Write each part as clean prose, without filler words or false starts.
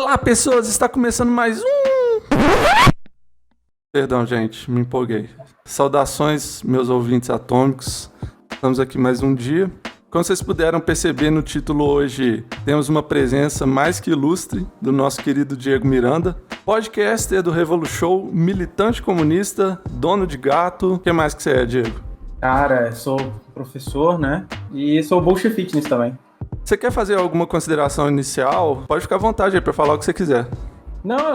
Olá, pessoas! Está começando mais Perdão, gente, me empolguei. Saudações, meus ouvintes atômicos. Estamos aqui mais um dia. Como vocês puderam perceber no título hoje, temos uma presença mais que ilustre do nosso querido Diego Miranda, podcaster do Revolution, militante comunista, dono de gato. O que mais que você é, Diego? Cara, sou professor, né? E sou Bullshit Fitness também. Você quer fazer alguma consideração inicial? Pode ficar à vontade aí para falar o que você quiser. Não,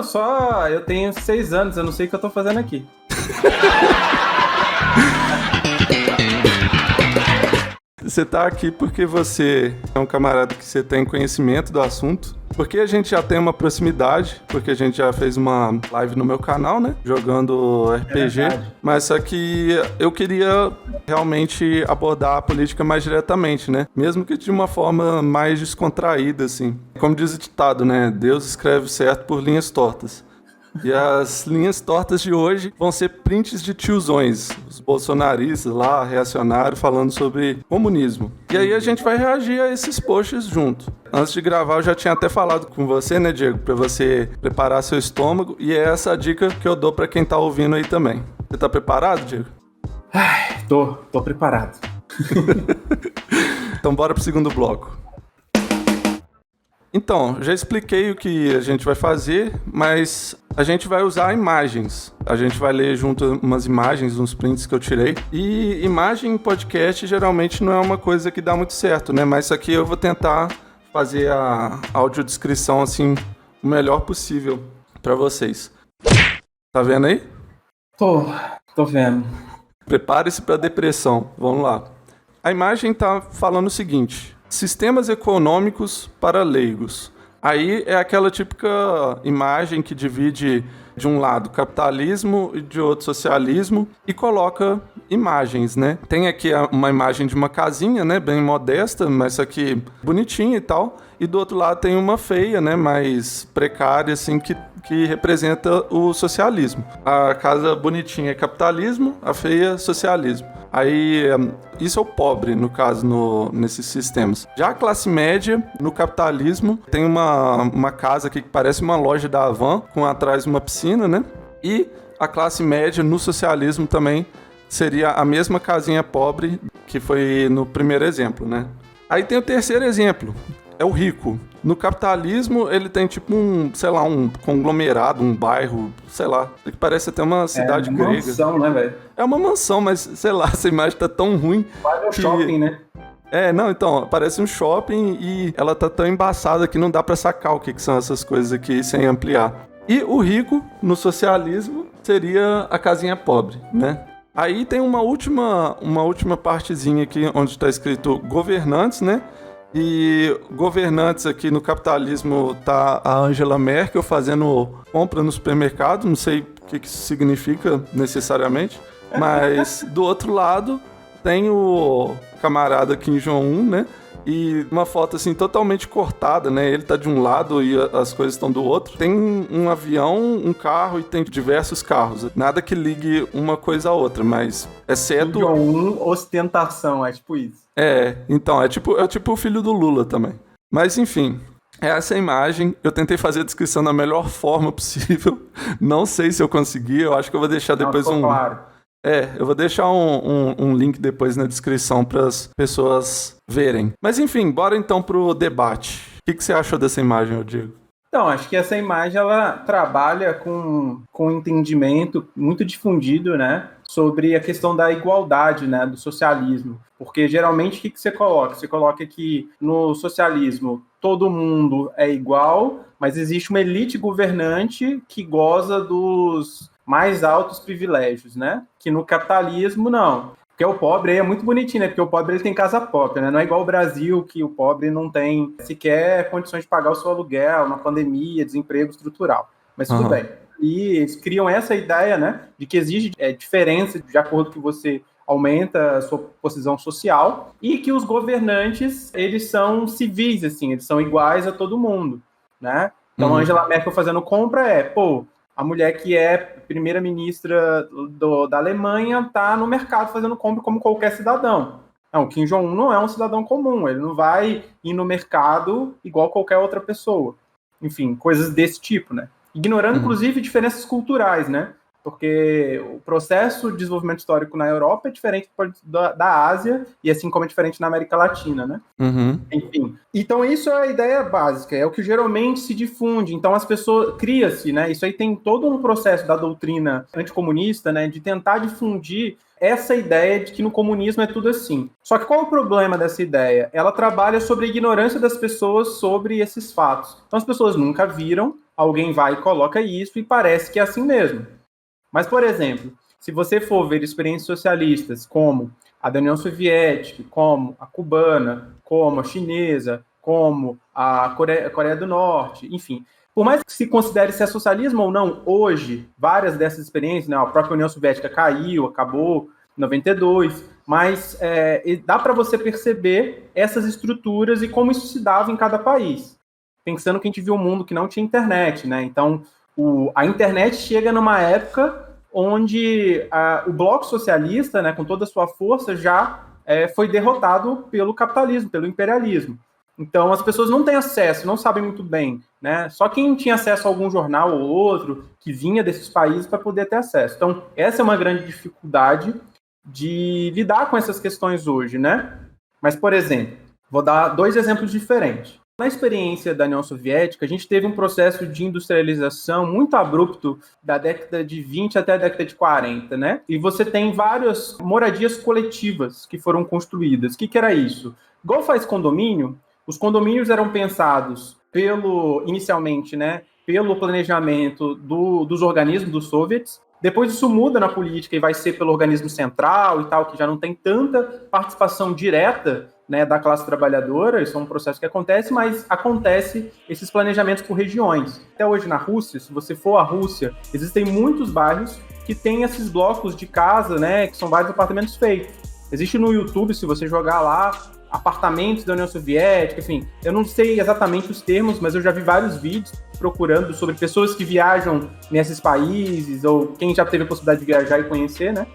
eu tenho 6 anos, eu não sei o que eu tô fazendo aqui. Você tá aqui porque você é um camarada que você tem conhecimento do assunto, porque a gente já tem uma proximidade, porque a gente já fez uma live no meu canal, né, jogando RPG, mas só que eu queria realmente abordar a política mais diretamente, né, mesmo que de uma forma mais descontraída, assim. Como diz o ditado, né, Deus escreve certo por linhas tortas. E as linhas tortas de hoje vão ser prints de tiozões, os bolsonaristas lá, reacionários, falando sobre comunismo. E aí a gente vai reagir a esses posts junto. Antes de gravar, eu já tinha até falado com você, né, Diego, pra você preparar seu estômago, e é essa a dica que eu dou pra quem tá ouvindo aí também. Você tá preparado, Diego? Ai, tô preparado. Então bora pro segundo bloco. Então, já expliquei o que a gente vai fazer, mas a gente vai usar imagens. A gente vai ler junto umas imagens, uns prints que eu tirei. E imagem em podcast geralmente não é uma coisa que dá muito certo, né? Mas isso aqui eu vou tentar fazer a audiodescrição assim o melhor possível para vocês. Tá vendo aí? Tô vendo. Prepare-se para depressão. Vamos lá. A imagem tá falando o seguinte: sistemas econômicos para leigos. Aí é aquela típica imagem que divide de um lado capitalismo e de outro socialismo e coloca imagens, né? Tem aqui uma imagem de uma casinha, né? Bem modesta, mas isso aqui bonitinha e tal. E do outro lado tem uma feia, né? Mais precária, assim, que representa o socialismo. A casa bonitinha é capitalismo, a feia é socialismo. Aí, isso é o pobre, no caso, nesses sistemas. Já a classe média, no capitalismo, tem uma casa aqui que parece uma loja da Havan, com atrás uma piscina, né? E a classe média, no socialismo, também seria a mesma casinha pobre que foi no primeiro exemplo, né? Aí tem o terceiro exemplo, é o rico. No capitalismo, ele tem tipo um conglomerado, um bairro, sei lá, que parece até uma cidade grega. É uma mansão, né, velho? É uma mansão, mas sei lá, essa imagem tá tão ruim. Quase um shopping, né? Então, parece um shopping e ela tá tão embaçada que não dá pra sacar o que são essas coisas aqui sem ampliar. E o rico, no socialismo, seria a casinha pobre, né? Aí tem uma última partezinha aqui onde tá escrito governantes, né? E governantes aqui no capitalismo tá a Angela Merkel fazendo compra no supermercado, não sei o que isso significa necessariamente, mas do outro lado tem o camarada Kim Jong-un, né? E uma foto assim totalmente cortada, né? Ele tá de um lado e as coisas estão do outro. Tem um avião, um carro e tem diversos carros. Nada que ligue uma coisa à outra, mas exceto... Kim Jong-un, ostentação, é tipo isso. Então, é tipo o filho do Lula também. Mas enfim, essa imagem, eu tentei fazer a descrição da melhor forma possível. Não sei se eu consegui, eu acho que eu vou deixar depois Claro. Eu vou deixar um link depois na descrição para as pessoas verem. Mas enfim, bora então pro debate. O que você achou dessa imagem, Diego? Então, acho que essa imagem ela trabalha com um entendimento muito difundido, né, sobre a questão da igualdade, né, do socialismo. Porque geralmente o que você coloca? Você coloca que no socialismo todo mundo é igual, mas existe uma elite governante que goza dos mais altos privilégios, né? Que no capitalismo não. Porque o pobre aí é muito bonitinho, né? Porque o pobre ele tem casa própria, né? Não é igual o Brasil, que o pobre não tem sequer condições de pagar o seu aluguel na pandemia, desemprego estrutural. Mas tudo bem. E eles criam essa ideia, né? De que exige diferença de acordo com que você aumenta a sua posição social e que os governantes, eles são civis, assim, eles são iguais a todo mundo, né? Então, a Angela Merkel fazendo compra a mulher que é primeira-ministra da Alemanha está no mercado fazendo compra como qualquer cidadão. Não, o Kim Jong-un não é um cidadão comum, ele não vai ir no mercado igual qualquer outra pessoa. enfim, coisas desse tipo, né? Ignorando, inclusive, diferenças culturais, né? Porque o processo de desenvolvimento histórico na Europa é diferente da Ásia, e assim como é diferente na América Latina, né? Enfim. Então, isso é a ideia básica, é o que geralmente se difunde. Então, as pessoas... Cria-se, né? Isso aí tem todo um processo da doutrina anticomunista, né? De tentar difundir essa ideia de que no comunismo é tudo assim. Só que qual é o problema dessa ideia? Ela trabalha sobre a ignorância das pessoas sobre esses fatos. Então, as pessoas nunca viram, alguém vai e coloca isso e parece que é assim mesmo. Mas, por exemplo, se você for ver experiências socialistas como a da União Soviética, como a cubana, como a chinesa, como a Coreia do Norte, enfim, por mais que se considere se é socialismo ou não, hoje, várias dessas experiências, né, a própria União Soviética caiu, acabou em 92, mas dá para você perceber essas estruturas e como isso se dava em cada país. Pensando que a gente viu um mundo que não tinha internet, né? Então, a internet chega numa época onde o bloco socialista, né, com toda a sua força, já foi derrotado pelo capitalismo, pelo imperialismo. Então, as pessoas não têm acesso, não sabem muito bem, né? Só quem tinha acesso a algum jornal ou outro que vinha desses países para poder ter acesso. Então, essa é uma grande dificuldade de lidar com essas questões hoje, né? Mas, por exemplo, vou dar 2 exemplos diferentes. Na experiência da União Soviética, a gente teve um processo de industrialização muito abrupto da década de 20 até a década de 40, né? E você tem várias moradias coletivas que foram construídas. O que era isso? Igual faz condomínio, os condomínios eram pensados inicialmente, né, pelo planejamento dos organismos dos soviets. Depois isso muda na política e vai ser pelo organismo central e tal, que já não tem tanta participação direta, né, da classe trabalhadora. Isso é um processo que acontece, mas acontece esses planejamentos por regiões. Até hoje na Rússia, se você for à Rússia, existem muitos bairros que têm esses blocos de casa, né, que são vários apartamentos feitos. Existe no YouTube, se você jogar lá, apartamentos da União Soviética, enfim, eu não sei exatamente os termos, mas eu já vi vários vídeos procurando sobre pessoas que viajam nesses países, ou quem já teve a possibilidade de viajar e conhecer, né?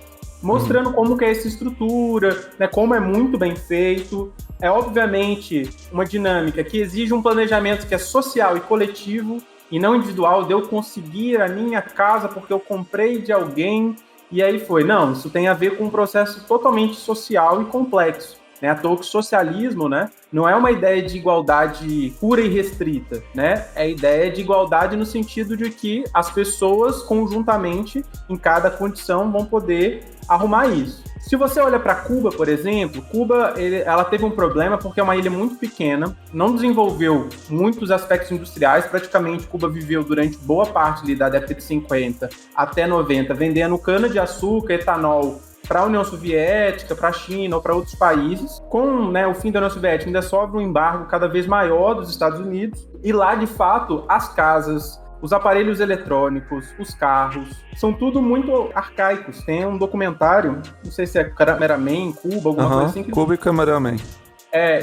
Mostrando como que é essa estrutura, né, como é muito bem feito. É, obviamente, uma dinâmica que exige um planejamento que é social e coletivo, e não individual, de eu conseguir a minha casa porque eu comprei de alguém, e aí foi. Não, isso tem a ver com um processo totalmente social e complexo. Né, à toa que o socialismo, né, não é uma ideia de igualdade pura e restrita, né? É a ideia de igualdade no sentido de que as pessoas conjuntamente, em cada condição, vão poder arrumar isso. Se você olha para Cuba, por exemplo, Cuba ela teve um problema porque é uma ilha muito pequena, não desenvolveu muitos aspectos industriais. Praticamente Cuba viveu durante boa parte ali da década de 50 até 90 vendendo cana-de-açúcar, etanol para a União Soviética, para a China ou para outros países. Com, né, o fim da União Soviética, ainda sofre um embargo cada vez maior dos Estados Unidos, e lá, de fato, as casas, os aparelhos eletrônicos, os carros, são tudo muito arcaicos. Tem um documentário, não sei se é Cameraman, Cuba, alguma coisa assim. Cuba e Cameraman.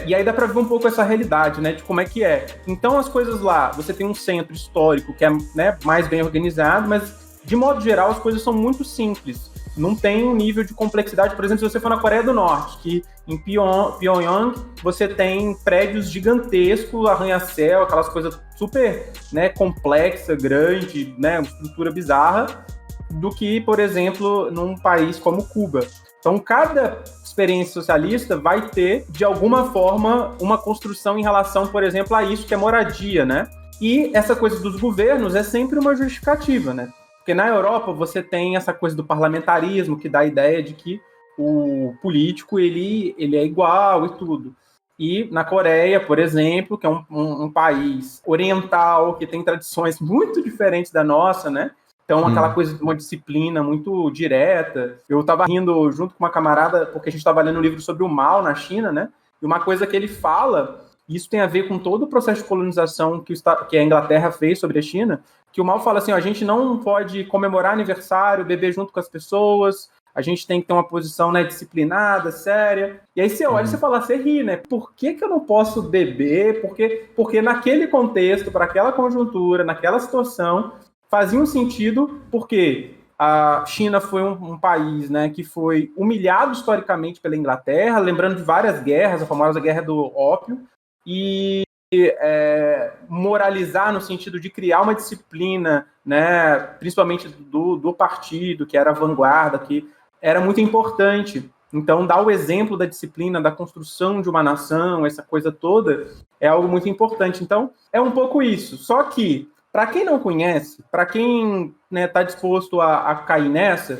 E aí dá para ver um pouco essa realidade, né, de como é que é. Então, as coisas lá, você tem um centro histórico que é, né, mais bem organizado, mas, de modo geral, as coisas são muito simples. Não tem um nível de complexidade. Por exemplo, se você for na Coreia do Norte, que em Pyongyang você tem prédios gigantescos, arranha-céu, aquelas coisas super, né, complexa, grande, né, uma estrutura bizarra, do que, por exemplo, num país como Cuba. Então, cada experiência socialista vai ter, de alguma forma, uma construção em relação, por exemplo, a isso que é moradia, né? E essa coisa dos governos é sempre uma justificativa, né? Porque na Europa você tem essa coisa do parlamentarismo, que dá a ideia de que o político ele é igual e tudo. E na Coreia, por exemplo, que é um país oriental, que tem tradições muito diferentes da nossa, né? Então, aquela coisa de uma disciplina muito direta. Eu estava rindo junto com uma camarada, porque a gente estava lendo um livro sobre o Mao na China, né? E uma coisa que ele fala, e isso tem a ver com todo o processo de colonização que a Inglaterra fez sobre a China, que o Mao fala assim, ó, a gente não pode comemorar aniversário, beber junto com as pessoas, a gente tem que ter uma posição, né, disciplinada, séria. E aí você olha e você fala, você ri, né? Por que eu não posso beber? Porque naquele contexto, para aquela conjuntura, naquela situação, fazia um sentido, porque a China foi um país, né, que foi humilhado historicamente pela Inglaterra, lembrando de várias guerras, a famosa Guerra do Ópio, e moralizar no sentido de criar uma disciplina, né, principalmente do partido, que era a vanguarda, que era muito importante. Então, dar o exemplo da disciplina, da construção de uma nação, essa coisa toda, é algo muito importante. Então, é um pouco isso. Só que, para quem não conhece, para quem está disposto a cair nessa,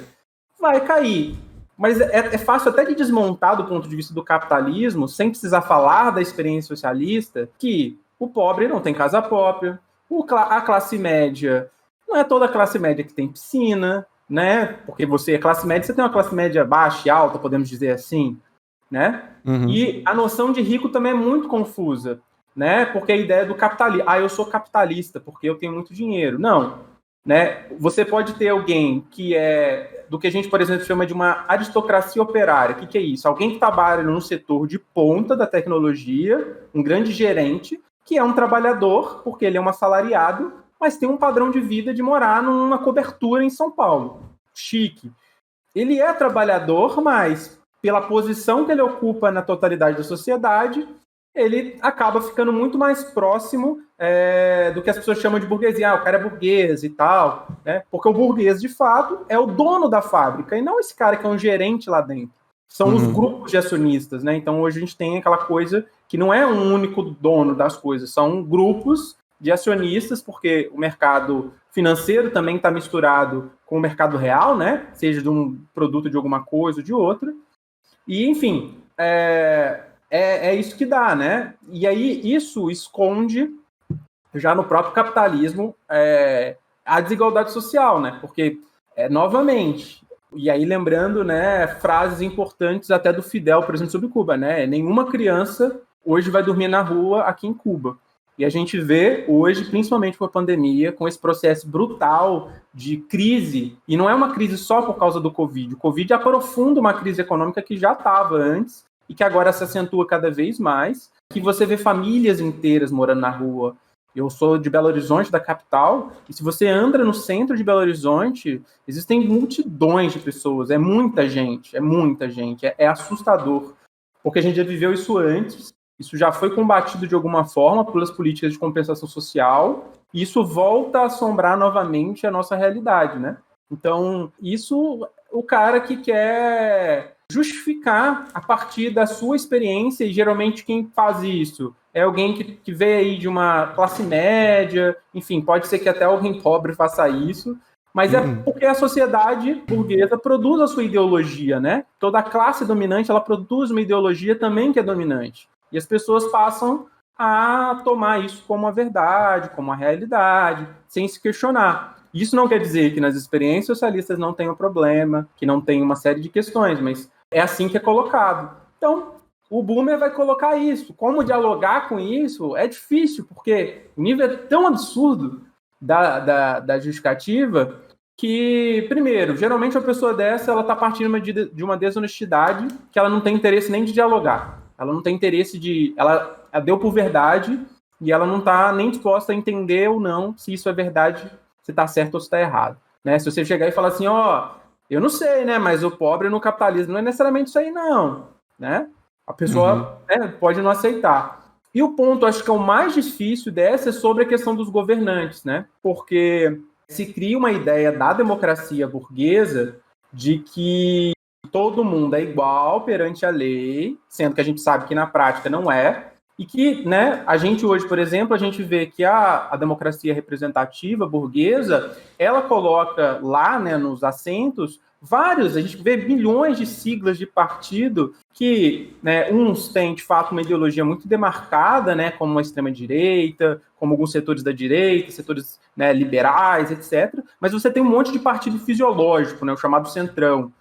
vai cair. Mas é fácil até de desmontar do ponto de vista do capitalismo, sem precisar falar da experiência socialista, que o pobre não tem casa própria, a classe média, não é toda a classe média que tem piscina, né? Porque você é classe média, você tem uma classe média baixa e alta, podemos dizer assim, né? Uhum. E a noção de rico também é muito confusa, né? Porque a ideia do capitalismo, eu sou capitalista porque eu tenho muito dinheiro. Não, né? Você pode ter alguém que é do que a gente, por exemplo, chama de uma aristocracia operária. O que é isso? Alguém que trabalha no setor de ponta da tecnologia, um grande gerente, que é um trabalhador, porque ele é um assalariado, mas tem um padrão de vida de morar numa cobertura em São Paulo. Chique. Ele é trabalhador, mas pela posição que ele ocupa na totalidade da sociedade, ele acaba ficando muito mais próximo do que as pessoas chamam de burguesia. O cara é burguês e tal, né? Porque o burguês, de fato, é o dono da fábrica, e não esse cara que é um gerente lá dentro. São os grupos de acionistas, né? Então, hoje a gente tem aquela coisa que não é um único dono das coisas, são grupos de acionistas, porque o mercado financeiro também está misturado com o mercado real, né? Seja de um produto de alguma coisa ou de outra. E, enfim, é isso que dá, né? E aí isso esconde, já no próprio capitalismo, a desigualdade social, né? Porque, novamente, e aí lembrando, né, frases importantes até do Fidel, por exemplo, sobre Cuba, né? Nenhuma criança hoje vai dormir na rua aqui em Cuba. E a gente vê hoje, principalmente com a pandemia, com esse processo brutal de crise, e não é uma crise só por causa do Covid. O Covid aprofunda uma crise econômica que já estava antes e que agora se acentua cada vez mais, que você vê famílias inteiras morando na rua. Eu sou de Belo Horizonte, da capital, e se você anda no centro de Belo Horizonte, existem multidões de pessoas, é muita gente, é assustador, porque a gente já viveu isso antes. Isso já foi combatido de alguma forma pelas políticas de compensação social, e isso volta a assombrar novamente a nossa realidade, né? Então, isso, o cara que quer justificar a partir da sua experiência, e geralmente quem faz isso é alguém que veio aí de uma classe média, enfim, pode ser que até alguém pobre faça isso, mas é porque a sociedade burguesa produz a sua ideologia, né? Toda classe dominante, ela produz uma ideologia também que é dominante. E as pessoas passam a tomar isso como a verdade, como a realidade, sem se questionar. Isso não quer dizer que nas experiências socialistas não tenham problema, que não tem uma série de questões, mas é assim que é colocado. Então, o boomer vai colocar isso. Como dialogar com isso é difícil, porque o nível é tão absurdo da justificativa que, primeiro, geralmente uma pessoa dessa ela está partindo de uma desonestidade que ela não tem interesse nem de dialogar. Ela não tem interesse de... Ela deu por verdade e ela não está nem disposta a entender ou não se isso é verdade, se está certo ou se está errado. Né? Se você chegar e falar assim, eu não sei, né? Mas o pobre no capitalismo não é necessariamente isso aí, não. Né? A pessoa pode não aceitar. E o ponto, acho que é o mais difícil dessa, é sobre a questão dos governantes, né? Porque se cria uma ideia da democracia burguesa de que todo mundo é igual perante a lei, sendo que a gente sabe que na prática não é, e que, né, a gente hoje, por exemplo, a gente vê que a democracia representativa burguesa, ela coloca lá, né, nos assentos, a gente vê milhões de siglas de partido que, né, uns têm, de fato, uma ideologia muito demarcada, né, como a extrema-direita, como alguns setores da direita, setores, né, liberais, etc. Mas você tem um monte de partido fisiológico, né, o chamado centrão,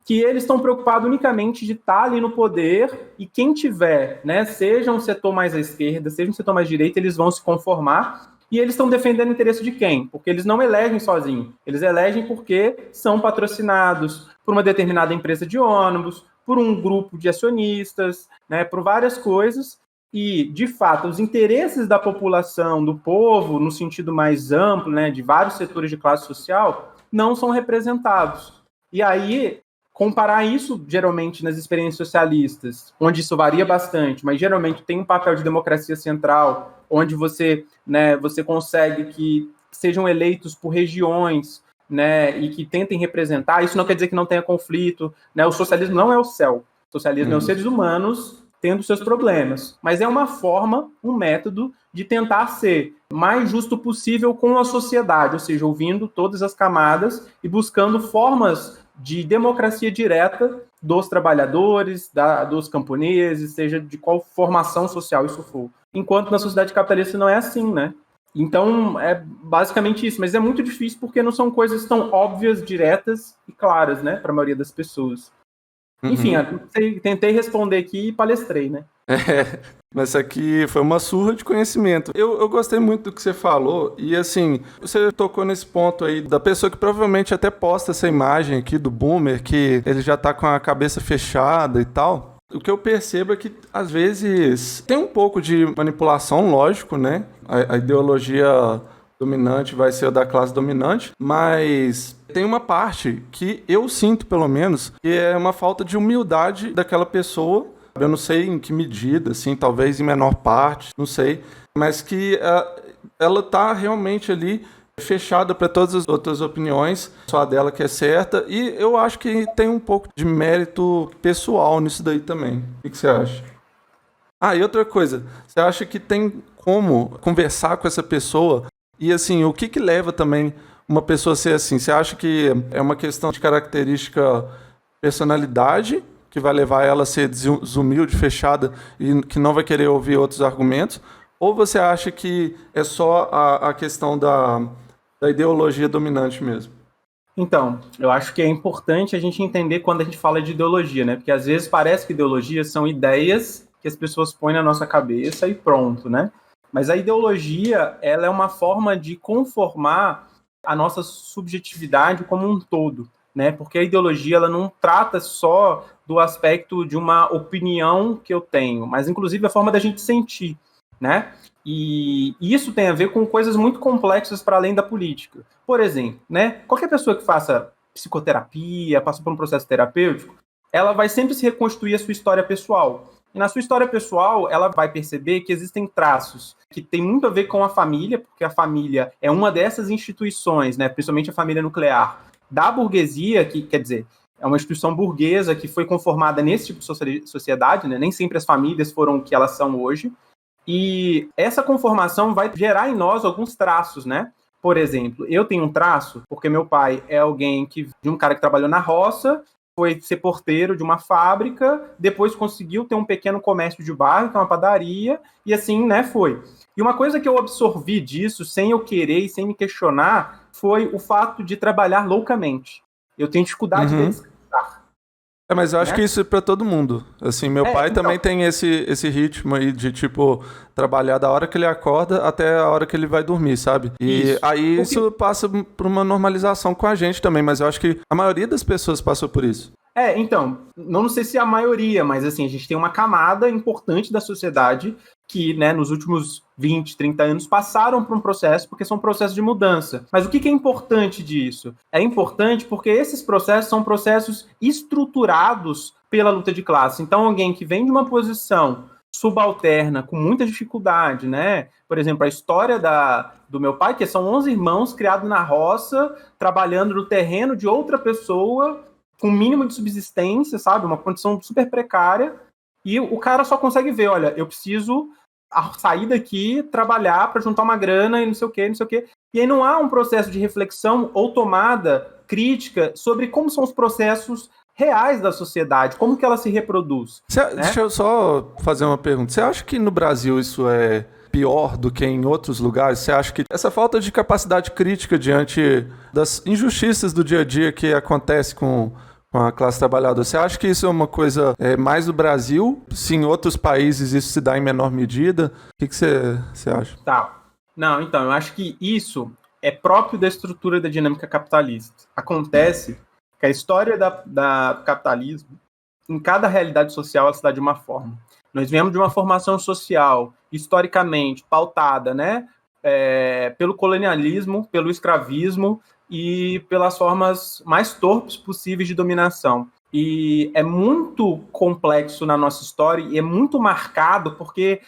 que eles estão preocupados unicamente de estar ali no poder, e quem tiver, né, seja um setor mais à esquerda, seja um setor mais à direita, eles vão se conformar, e eles estão defendendo o interesse de quem? Porque eles não elegem sozinhos, eles elegem porque são patrocinados por uma determinada empresa de ônibus, por um grupo de acionistas, né, por várias coisas, e, de fato, os interesses da população, do povo, no sentido mais amplo, né, de vários setores de classe social, não são representados. E aí, comparar isso, geralmente, nas experiências socialistas, onde isso varia bastante, mas geralmente tem um papel de democracia central, onde você, né, você consegue que sejam eleitos por regiões, né, e que tentem representar. Isso não quer dizer que não tenha conflito, né? O socialismo não é o céu. O socialismo é os seres humanos tendo seus problemas, mas é uma forma, um método de tentar ser mais justo possível com a sociedade, ou seja, ouvindo todas as camadas e buscando formas de democracia direta dos trabalhadores, dos camponeses, seja de qual formação social isso for. Enquanto na sociedade capitalista não é assim, né? Então, é basicamente isso, mas é muito difícil porque não são coisas tão óbvias, diretas e claras, né, para a maioria das pessoas. Enfim, tentei responder aqui e palestrei, né? Mas isso aqui foi uma surra de conhecimento. Eu gostei muito do que você falou, e assim, você tocou nesse ponto aí da pessoa que provavelmente até posta essa imagem aqui do boomer, que ele já tá com a cabeça fechada e tal. O que eu percebo é que, às vezes, tem um pouco de manipulação, lógico, né? A ideologia dominante vai ser a da classe dominante, mas tem uma parte que eu sinto, pelo menos, que é uma falta de humildade daquela pessoa. Eu não sei em que medida, assim, talvez em menor parte, não sei, mas que ela tá realmente ali fechada para todas as outras opiniões, só a dela que é certa, e eu acho que tem um pouco de mérito pessoal nisso daí também. O que você acha? Ah, e outra coisa, você acha que tem como conversar com essa pessoa? E assim, o que leva também uma pessoa a ser assim? Você acha que é uma questão de característica personalidade, que vai levar ela a ser desumilde, fechada e que não vai querer ouvir outros argumentos? Ou você acha que é só a questão da ideologia dominante mesmo? Então, eu acho que é importante a gente entender quando a gente fala de ideologia, né? Porque às vezes parece que ideologias são ideias que as pessoas põem na nossa cabeça e pronto, né? Mas a ideologia, ela é uma forma de conformar a nossa subjetividade como um todo, né? Porque a ideologia, ela não trata só do aspecto de uma opinião que eu tenho, mas inclusive a forma da gente sentir, né? E isso tem a ver com coisas muito complexas para além da política. Por exemplo, né? Qualquer pessoa que faça psicoterapia, passa por um processo terapêutico, ela vai sempre se reconstruir a sua história pessoal. E na sua história pessoal, ela vai perceber que existem traços que tem muito a ver com a família, porque a família é uma dessas instituições, né? Principalmente a família nuclear da burguesia, que quer dizer, é uma instituição burguesa que foi conformada nesse tipo de sociedade, né? Nem sempre as famílias foram o que elas são hoje. E essa conformação vai gerar em nós alguns traços, né? Por exemplo, eu tenho um traço porque meu pai é alguém de um cara que trabalhou na roça, foi ser porteiro de uma fábrica, depois conseguiu ter um pequeno comércio de bairro, que é uma padaria, e assim, né, foi. E uma coisa que eu absorvi disso, sem eu querer e sem me questionar, foi o fato de trabalhar loucamente. Eu tenho dificuldade de descansar. Mas eu acho que isso é pra todo mundo. Assim, meu pai então, também tem esse ritmo aí de, tipo, trabalhar da hora que ele acorda até a hora que ele vai dormir, sabe? E aí isso passa por uma normalização com a gente também, mas eu acho que a maioria das pessoas passou por isso. Então, não sei se é a maioria, mas assim, a gente tem uma camada importante da sociedade que, né, nos últimos 20, 30 anos passaram por um processo, porque são processos de mudança. Mas o que é importante disso? É importante porque esses processos são processos estruturados pela luta de classe. Então, alguém que vem de uma posição subalterna, com muita dificuldade, né? Por exemplo, a história do meu pai, que são 11 irmãos criados na roça, trabalhando no terreno de outra pessoa, com um mínimo de subsistência, sabe? Uma condição super precária, e o cara só consegue ver, olha, eu preciso sair daqui, trabalhar para juntar uma grana e não sei o quê, não sei o quê. E aí não há um processo de reflexão ou tomada crítica sobre como são os processos reais da sociedade, como que ela se reproduz. Deixa eu só fazer uma pergunta. Você acha que no Brasil isso é pior do que em outros lugares? Você acha que essa falta de capacidade crítica diante das injustiças do dia a dia que acontece com a classe trabalhadora, você acha que isso é uma coisa mais do Brasil? Se em outros países isso se dá em menor medida? O que você acha? Tá. Não, então, eu acho que isso é próprio da estrutura da dinâmica capitalista. Acontece que a história do capitalismo, em cada realidade social, ela se dá de uma forma. Nós viemos de uma formação social, historicamente, pautada, né, pelo colonialismo, pelo escravismo e pelas formas mais torpes possíveis de dominação. e é muito complexo na nossa história e é muito marcado porque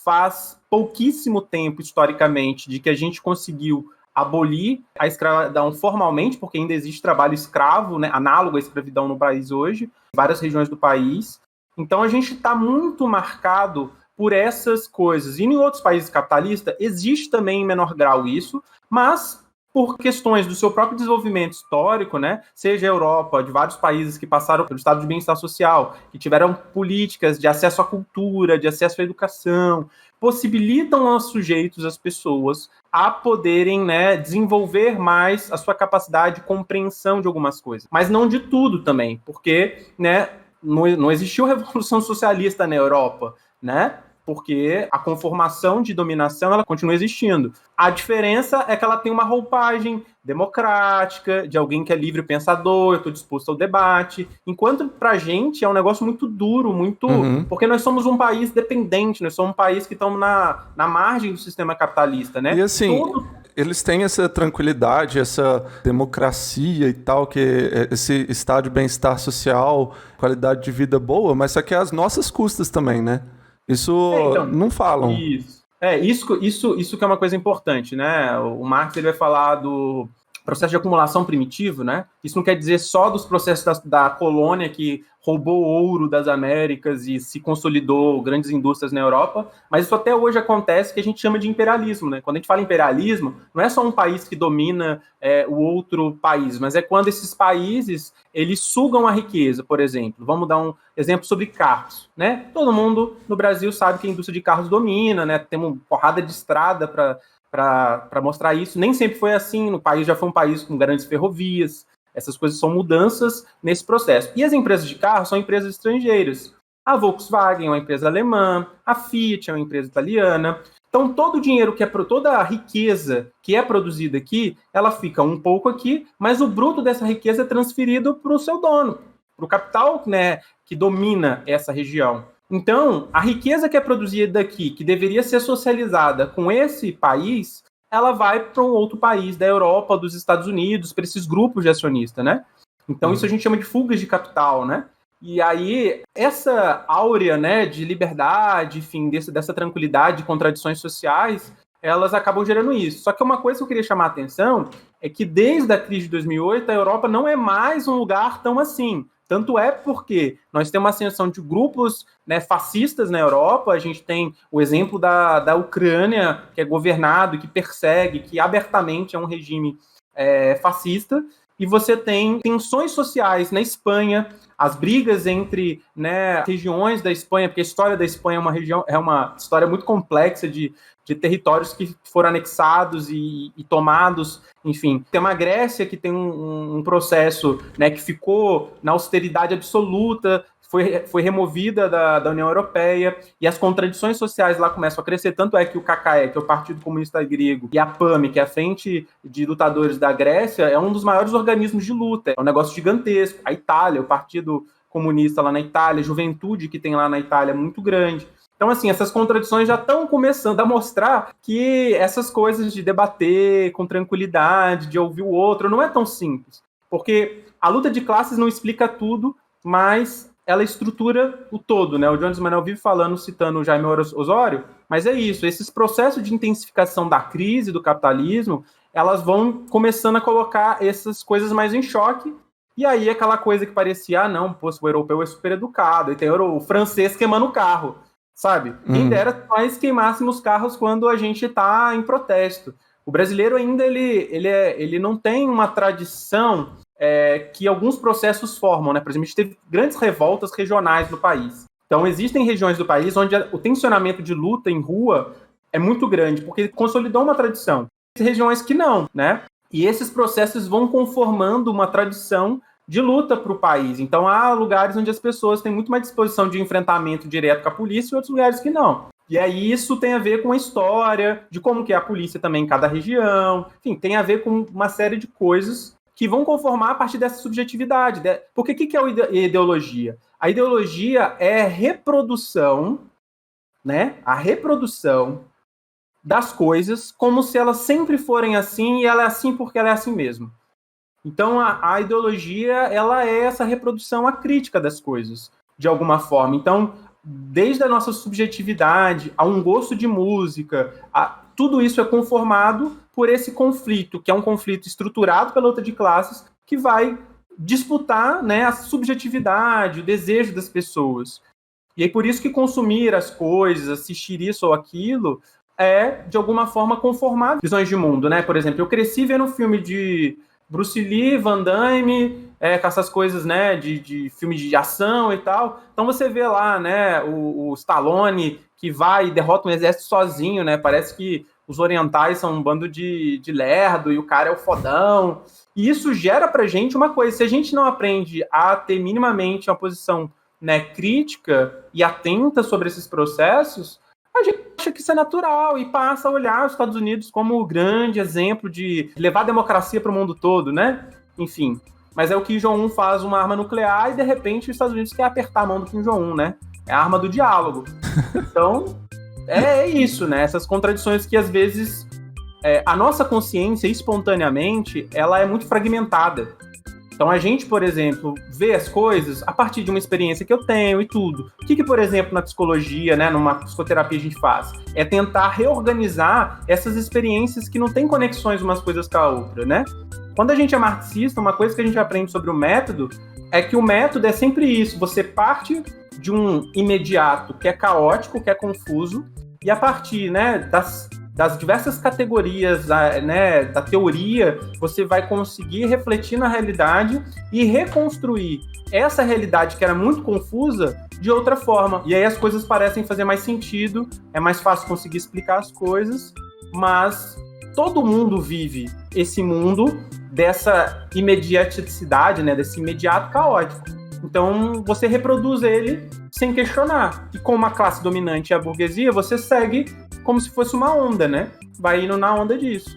faz pouquíssimo tempo, historicamente, de que a gente conseguiu abolir a escravidão formalmente, porque ainda existe trabalho escravo, né, análogo à escravidão no país hoje, em várias regiões do país. Então a gente está muito marcado por essas coisas. E em outros países capitalistas existe também em menor grau isso, mas por questões do seu próprio desenvolvimento histórico, né, seja a Europa, de vários países que passaram pelo estado de bem-estar social, que tiveram políticas de acesso à cultura, de acesso à educação, possibilitam aos sujeitos, às pessoas, a poderem, né, desenvolver mais a sua capacidade de compreensão de algumas coisas. Mas não de tudo também, porque, né, não existiu revolução socialista na Europa, né? Porque a conformação de dominação ela continua existindo. A diferença é que ela tem uma roupagem democrática, de alguém que é livre pensador, eu estou disposto ao debate, enquanto para a gente é um negócio muito duro, muito... Porque nós somos um país dependente, nós somos um país que estamos na margem do sistema capitalista, né? E assim, eles têm essa tranquilidade, essa democracia e tal, que esse estado de bem-estar social, qualidade de vida boa, mas só que é às nossas custas também, né? Isso então, não falam. Isso que é uma coisa importante, né? O Marx ele vai falar do processo de acumulação primitivo, né? Isso não quer dizer só dos processos da colônia que roubou ouro das Américas e se consolidou grandes indústrias na Europa, mas isso até hoje acontece que a gente chama de imperialismo, né? Quando a gente fala imperialismo, não é só um país que domina o outro país, mas é quando esses países eles sugam a riqueza, por exemplo. Vamos dar um exemplo sobre carros, né? Todo mundo no Brasil sabe que a indústria de carros domina, né? Temos uma porrada de estrada para mostrar isso. Nem sempre foi assim, no país já foi um país com grandes ferrovias, essas coisas são mudanças nesse processo. E as empresas de carro são empresas estrangeiras. A Volkswagen é uma empresa alemã, a Fiat é uma empresa italiana. Então, todo o dinheiro toda a riqueza que é produzida aqui, ela fica um pouco aqui, mas o bruto dessa riqueza é transferido para o seu dono, para o capital, né, que domina essa região. Então, a riqueza que é produzida aqui, que deveria ser socializada com esse país, ela vai para um outro país da Europa, dos Estados Unidos, para esses grupos de acionistas, né? Então, isso a gente chama de fugas de capital, né? E aí, essa áurea, né, de liberdade, enfim, dessa tranquilidade, de contradições sociais, elas acabam gerando isso. Só que uma coisa que eu queria chamar a atenção é que desde a crise de 2008, a Europa não é mais um lugar tão assim. Tanto é porque nós temos uma ascensão de grupos, né, fascistas na Europa, a gente tem o exemplo da Ucrânia, que é governado, que persegue, que abertamente é um regime fascista, e você tem tensões sociais na Espanha, as brigas entre, né, regiões da Espanha, porque a história da Espanha é uma história muito complexa de territórios que foram anexados e tomados, enfim. Tem uma Grécia que tem um processo, né, que ficou na austeridade absoluta, foi removida da União Europeia, e as contradições sociais lá começam a crescer, tanto é que o KKE, que é o Partido Comunista Grego, e a PAME, que é a Frente de Lutadores da Grécia, é um dos maiores organismos de luta, é um negócio gigantesco. A Itália, o Partido Comunista lá na Itália, a Juventude que tem lá na Itália é muito grande. Então, assim, essas contradições já estão começando a mostrar que essas coisas de debater com tranquilidade, de ouvir o outro, não é tão simples. Porque a luta de classes não explica tudo, mas ela estrutura o todo, né? O Jones Manuel vive falando, citando o Jaime Osório, mas é isso, esses processos de intensificação da crise, do capitalismo, elas vão começando a colocar essas coisas mais em choque, e aí aquela coisa que parecia, não, pô, o europeu é super educado, e tem o francês queimando o carro, sabe? Quem dera nós queimássemos carros quando a gente está em protesto. O brasileiro ainda, ele não tem uma tradição que alguns processos formam, né? Por exemplo, a gente teve grandes revoltas regionais no país. Então, existem regiões do país onde o tensionamento de luta em rua é muito grande, porque consolidou uma tradição. Tem regiões que não, né? E esses processos vão conformando uma tradição de luta para o país. Então, há lugares onde as pessoas têm muito mais disposição de enfrentamento direto com a polícia e outros lugares que não. E aí isso tem a ver com a história, de como que é a polícia também em cada região. Enfim, tem a ver com uma série de coisas que vão conformar a partir dessa subjetividade. Porque o que é a ideologia? A ideologia é a reprodução, né? A reprodução das coisas como se elas sempre forem assim e ela é assim porque ela é assim mesmo. Então, a ideologia, ela é essa reprodução acrítica das coisas, de alguma forma. Então, desde a nossa subjetividade, a um gosto de música, tudo isso é conformado por esse conflito, que é um conflito estruturado pela luta de classes, que vai disputar, né, a subjetividade, o desejo das pessoas. E aí, por isso que consumir as coisas, assistir isso ou aquilo, é, de alguma forma, conformar visões de mundo, né? Por exemplo, eu cresci vendo filme de Bruce Lee, Van Damme, com essas coisas, né, de filme de ação e tal. Então você vê lá, né, o Stallone que vai e derrota um exército sozinho, né? Parece que os orientais são um bando de lerdo e o cara é o fodão. E isso gera pra gente uma coisa, se a gente não aprende a ter minimamente uma posição, né, crítica e atenta sobre esses processos, a gente acha que isso é natural e passa a olhar os Estados Unidos como o grande exemplo de levar a democracia para o mundo todo, né? Enfim, mas é o Kim Jong-un faz uma arma nuclear e, de repente, os Estados Unidos quer apertar a mão do Kim Jong-un, né? É a arma do diálogo. Então, é isso, né? Essas contradições que, às vezes, a nossa consciência, espontaneamente, ela é muito fragmentada. Então a gente, por exemplo, vê as coisas a partir de uma experiência que eu tenho e tudo. O que por exemplo, na psicologia, né, numa psicoterapia a gente faz? É tentar reorganizar essas experiências que não têm conexões umas coisas com a outra, né? Quando a gente é marxista, uma coisa que a gente aprende sobre o método é que o método é sempre isso. Você parte de um imediato que é caótico, que é confuso, e a partir, né, das diversas categorias, né, da teoria, você vai conseguir refletir na realidade e reconstruir essa realidade que era muito confusa de outra forma. E aí as coisas parecem fazer mais sentido, é mais fácil conseguir explicar as coisas, mas todo mundo vive esse mundo dessa imediaticidade, né, desse imediato caótico. Então você reproduz ele sem questionar. E como a classe dominante é a burguesia, você segue como se fosse uma onda, né? Vai indo na onda disso.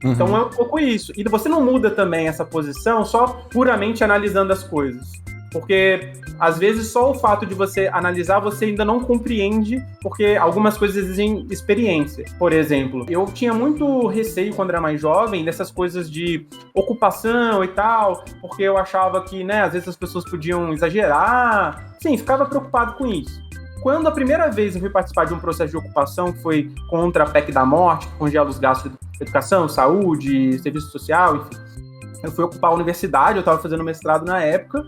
Uhum. Então é um pouco isso. E você não muda também essa posição só puramente analisando as coisas. Porque, às vezes, só o fato de você analisar, você ainda não compreende, porque algumas coisas exigem experiência. Por exemplo, eu tinha muito receio, quando era mais jovem, dessas coisas de ocupação e tal, porque eu achava que, né, às vezes as pessoas podiam exagerar. Sim, ficava preocupado com isso. Quando a primeira vez eu fui participar de um processo de ocupação, que foi contra a PEC da morte, que congela os gastos de educação, saúde, serviço social, enfim. Eu fui ocupar a universidade, eu estava fazendo mestrado na época,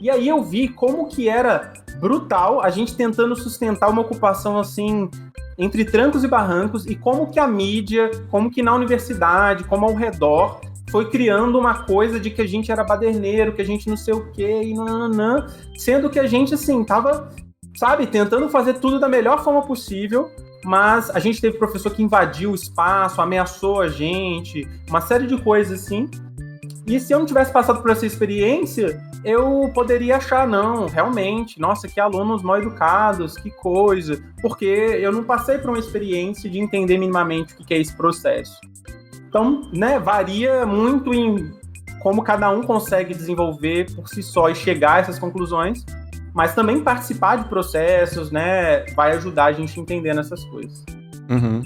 e aí eu vi como que era brutal a gente tentando sustentar uma ocupação assim, entre trancos e barrancos, e como que a mídia, como que na universidade, como ao redor, foi criando uma coisa de que a gente era baderneiro, que a gente não sei o quê, e nananã, sendo que a gente, assim, tava, sabe, tentando fazer tudo da melhor forma possível, mas a gente teve professor que invadiu o espaço, ameaçou a gente, uma série de coisas assim. E se eu não tivesse passado por essa experiência, eu poderia achar, não, realmente, nossa, que alunos mal educados, que coisa, porque eu não passei por uma experiência de entender minimamente o que é esse processo. Então, né, varia muito em como cada um consegue desenvolver por si só e chegar a essas conclusões, mas também participar de processos, né, vai ajudar a gente a entender nessas coisas. Uhum.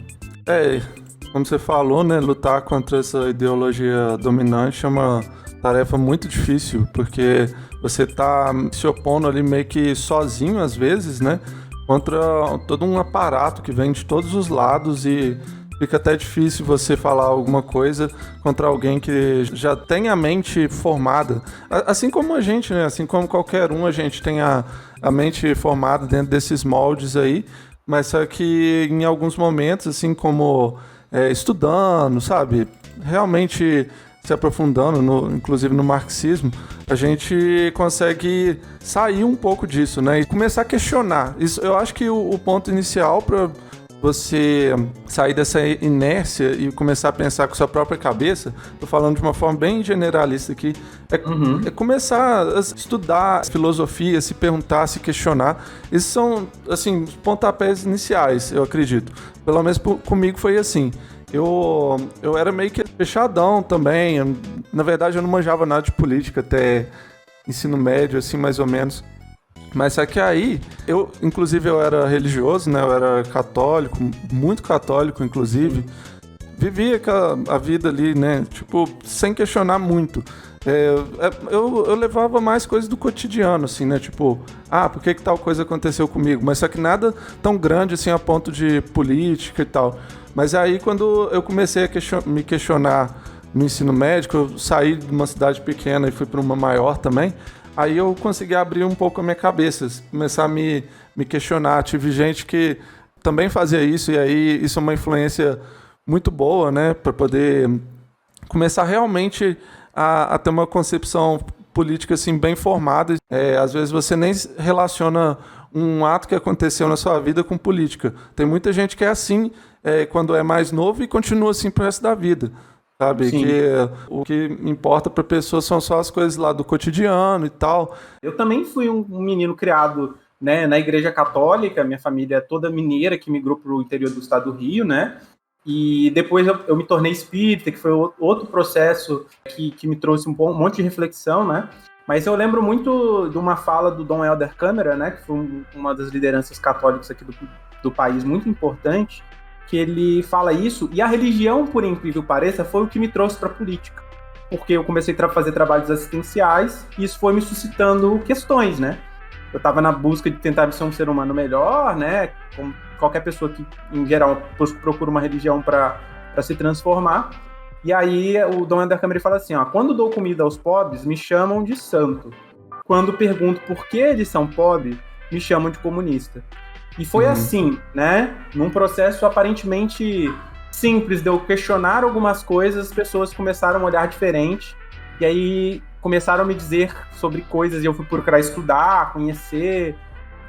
Como você falou, né, lutar contra essa ideologia dominante é uma tarefa muito difícil, porque você tá se opondo ali meio que sozinho, às vezes, né, contra todo um aparato que vem de todos os lados e fica até difícil você falar alguma coisa contra alguém que já tem a mente formada. Assim como a gente, né? Assim como qualquer um, a gente tem a mente formada dentro desses moldes aí, mas só que em alguns momentos, assim como estudando, sabe? Realmente se aprofundando, inclusive no marxismo, a gente consegue sair um pouco disso, né? E começar a questionar. Isso, eu acho que o ponto inicial para você sair dessa inércia e começar a pensar com sua própria cabeça, tô falando de uma forma bem generalista aqui, é começar a estudar filosofia, se perguntar, se questionar. Esses são, assim, os pontapés iniciais, eu acredito. Pelo menos comigo foi assim. Eu era meio que fechadão também. Na verdade, eu não manjava nada de política até ensino médio, assim, mais ou menos. Mas só que aí, inclusive eu era religioso, né? Eu era católico, muito católico, inclusive. vivia a vida ali, né? Tipo, sem questionar muito. Eu levava mais coisas do cotidiano, assim, né? Tipo, por que tal coisa aconteceu comigo? Mas só que nada tão grande, assim, a ponto de política e tal. Mas aí, quando eu comecei a me questionar no ensino médico, eu saí de uma cidade pequena e fui para uma maior também, aí eu consegui abrir um pouco a minha cabeça, começar a me questionar. Tive gente que também fazia isso, e aí isso é uma influência muito boa, né? Para poder começar realmente a ter uma concepção política assim, bem formada. Às vezes você nem relaciona um ato que aconteceu na sua vida com política. Tem muita gente que é assim quando é mais novo e continua assim pro resto da vida. Sabe? Sim. Que o que importa para a pessoa são só as coisas lá do cotidiano e tal. Eu também fui um menino criado, né, na Igreja Católica. Minha família é toda mineira, que migrou para o interior do estado do Rio, né? E depois eu me tornei espírita, que foi outro processo que me trouxe um monte de reflexão, né? Mas eu lembro muito de uma fala do Dom Helder Câmara, né, que foi uma das lideranças católicas aqui do país, muito importante, que ele fala isso, e a religião, por incrível que pareça, foi o que me trouxe para a política. Porque eu comecei a fazer trabalhos assistenciais, e isso foi me suscitando questões, né? Eu estava na busca de tentar ser um ser humano melhor, né? Como qualquer pessoa que, em geral, procura uma religião para se transformar. E aí o Dom Helder Câmara fala assim, quando dou comida aos pobres, me chamam de santo. Quando pergunto por que eles são pobres, me chamam de comunista. E foi assim, né? Num processo aparentemente simples de eu questionar algumas coisas, as pessoas começaram a olhar diferente. E aí começaram a me dizer sobre coisas e eu fui procurar estudar, conhecer.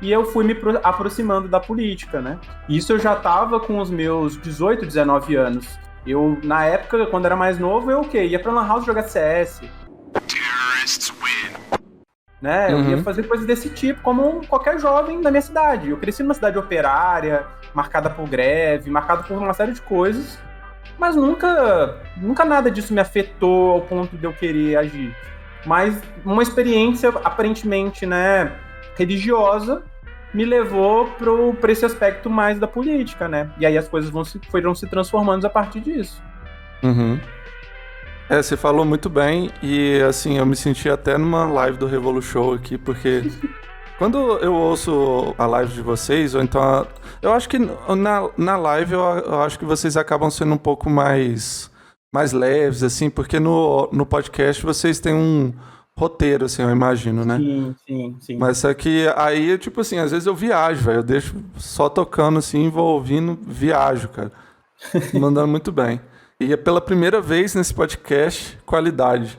E eu fui me aproximando da política, né? Isso eu já estava com os meus 18, 19 anos. Eu, na época, quando era mais novo, eu ia pra Lan House jogar CS. Né? Eu ia fazer coisas desse tipo, como qualquer jovem da minha cidade. Eu cresci numa cidade operária, marcada por greve, marcada por uma série de coisas, mas nunca nada disso me afetou ao ponto de eu querer agir. Mas uma experiência, aparentemente, né, religiosa, me levou para esse aspecto mais da política, né? E aí as coisas foram se transformando a partir disso. Você falou muito bem e, assim, eu me senti até numa live do Revolu Show aqui, porque quando eu ouço a live de vocês, ou então, eu acho que na live eu acho que vocês acabam sendo um pouco mais leves, assim, porque no podcast vocês têm um roteiro, assim, eu imagino, né? Sim. Mas é que aí, tipo assim, às vezes eu viajo, velho, eu deixo só tocando, assim, vou ouvindo, viajo, cara. Mandando muito bem. E é pela primeira vez nesse podcast, qualidade.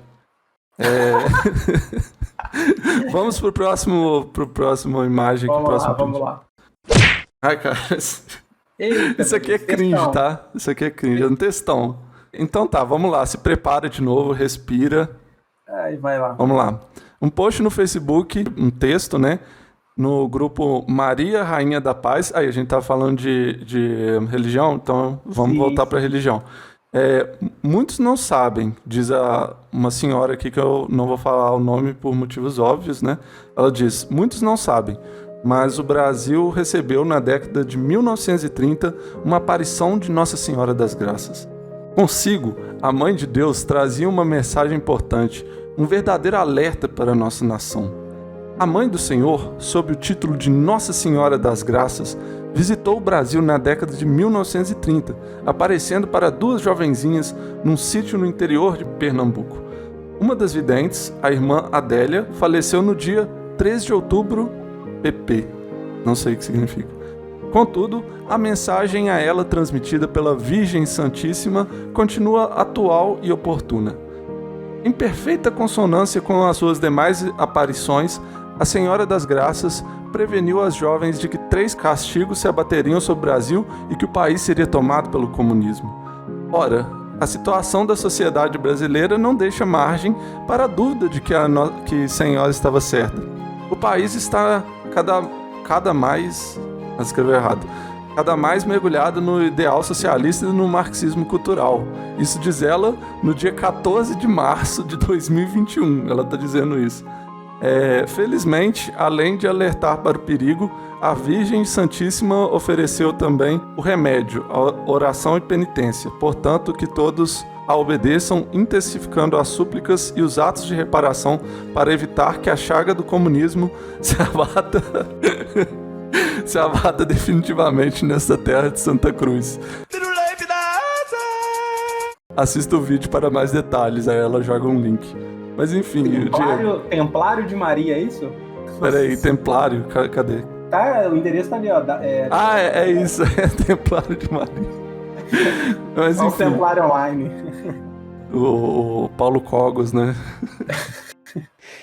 Vamos pro próximo imagem. Vamos lá. Ai, cara. Eita, isso aqui é cringe, textão. Tá? Isso aqui é cringe, é um textão. Então tá, vamos lá. Se prepara de novo, respira. Aí vai lá. Vamos lá. Um post no Facebook, um texto, né? No grupo Maria Rainha da Paz. Aí a gente tá falando de religião, então vamos voltar pra religião. Muitos não sabem, diz uma senhora aqui que eu não vou falar o nome por motivos óbvios, né? Ela diz, muitos não sabem, mas o Brasil recebeu na década de 1930 uma aparição de Nossa Senhora das Graças. Consigo, a Mãe de Deus trazia uma mensagem importante, um verdadeiro alerta para a nossa nação. A Mãe do Senhor, sob o título de Nossa Senhora das Graças, visitou o Brasil na década de 1930, aparecendo para duas jovenzinhas num sítio no interior de Pernambuco. Uma das videntes, a irmã Adélia, faleceu no dia 13 de outubro, PP. Não sei o que significa. Contudo, a mensagem a ela transmitida pela Virgem Santíssima continua atual e oportuna. Em perfeita consonância com as suas demais aparições, a Senhora das Graças preveniu as jovens de que 3 castigos se abateriam sobre o Brasil e que o país seria tomado pelo comunismo. Ora, a situação da sociedade brasileira não deixa margem para a dúvida de que a Senhora estava certa. O país está cada mais mergulhado no ideal socialista e no marxismo cultural. Isso diz ela no dia 14 de março de 2021, ela está dizendo isso. Felizmente, além de alertar para o perigo, a Virgem Santíssima ofereceu também o remédio, a oração e penitência. Portanto, que todos a obedeçam, intensificando as súplicas e os atos de reparação para evitar que a chaga do comunismo se abata definitivamente nesta terra de Santa Cruz. Assista o vídeo para mais detalhes, aí ela joga um link. Mas enfim... Templário de Maria, é isso? Peraí, Templário, cadê? Tá, o endereço tá ali, ó. É isso, é Templário de Maria. Mas enfim... O Templário Online. O Paulo Cogos, né?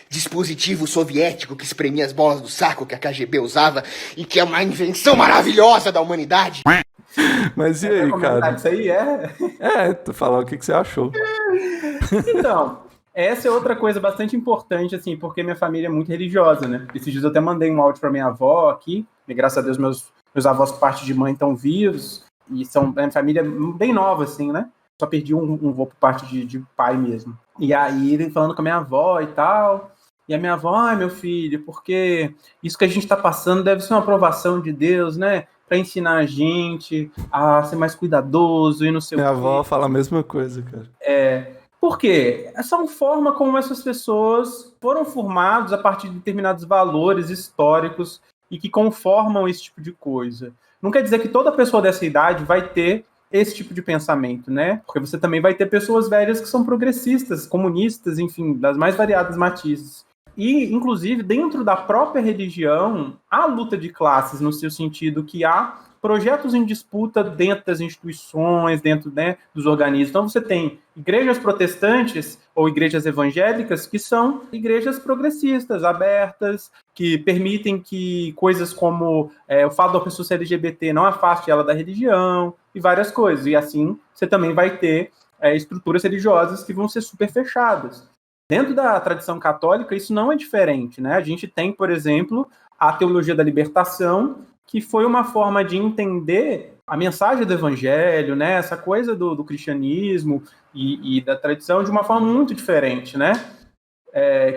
Dispositivo soviético que espremia as bolas do saco que a KGB usava e que é uma invenção maravilhosa da humanidade. Mas e aí, cara? Isso aí tu falar o que você achou. Então, essa é outra coisa bastante importante, assim, porque minha família é muito religiosa, né? Esses dias eu até mandei um áudio pra minha avó aqui, e graças a Deus meus avós por parte de mãe estão vivos, e são minha família bem nova, assim, né? Só perdi um vô por parte de pai mesmo. E aí ele falando com a minha avó e tal, e a minha avó, meu filho, porque isso que a gente tá passando deve ser uma aprovação de Deus, né? Pra ensinar a gente a ser mais cuidadoso e não sei o quê. Minha avó fala a mesma coisa, cara. Por quê? Essa é uma forma como essas pessoas foram formadas a partir de determinados valores históricos e que conformam esse tipo de coisa. Não quer dizer que toda pessoa dessa idade vai ter esse tipo de pensamento, né? Porque você também vai ter pessoas velhas que são progressistas, comunistas, enfim, das mais variadas matizes. E, inclusive, dentro da própria religião, há luta de classes, no seu sentido que há projetos em disputa dentro das instituições, dentro, né, dos organismos. Então, você tem igrejas protestantes ou igrejas evangélicas que são igrejas progressistas, abertas, que permitem que coisas como o fato da pessoa ser LGBT não afaste ela da religião e várias coisas. E assim, você também vai ter estruturas religiosas que vão ser super fechadas. Dentro da tradição católica, isso não é diferente, né? A gente tem, por exemplo, a teologia da libertação, que foi uma forma de entender a mensagem do evangelho, né? Essa coisa do cristianismo e da tradição de uma forma muito diferente, né?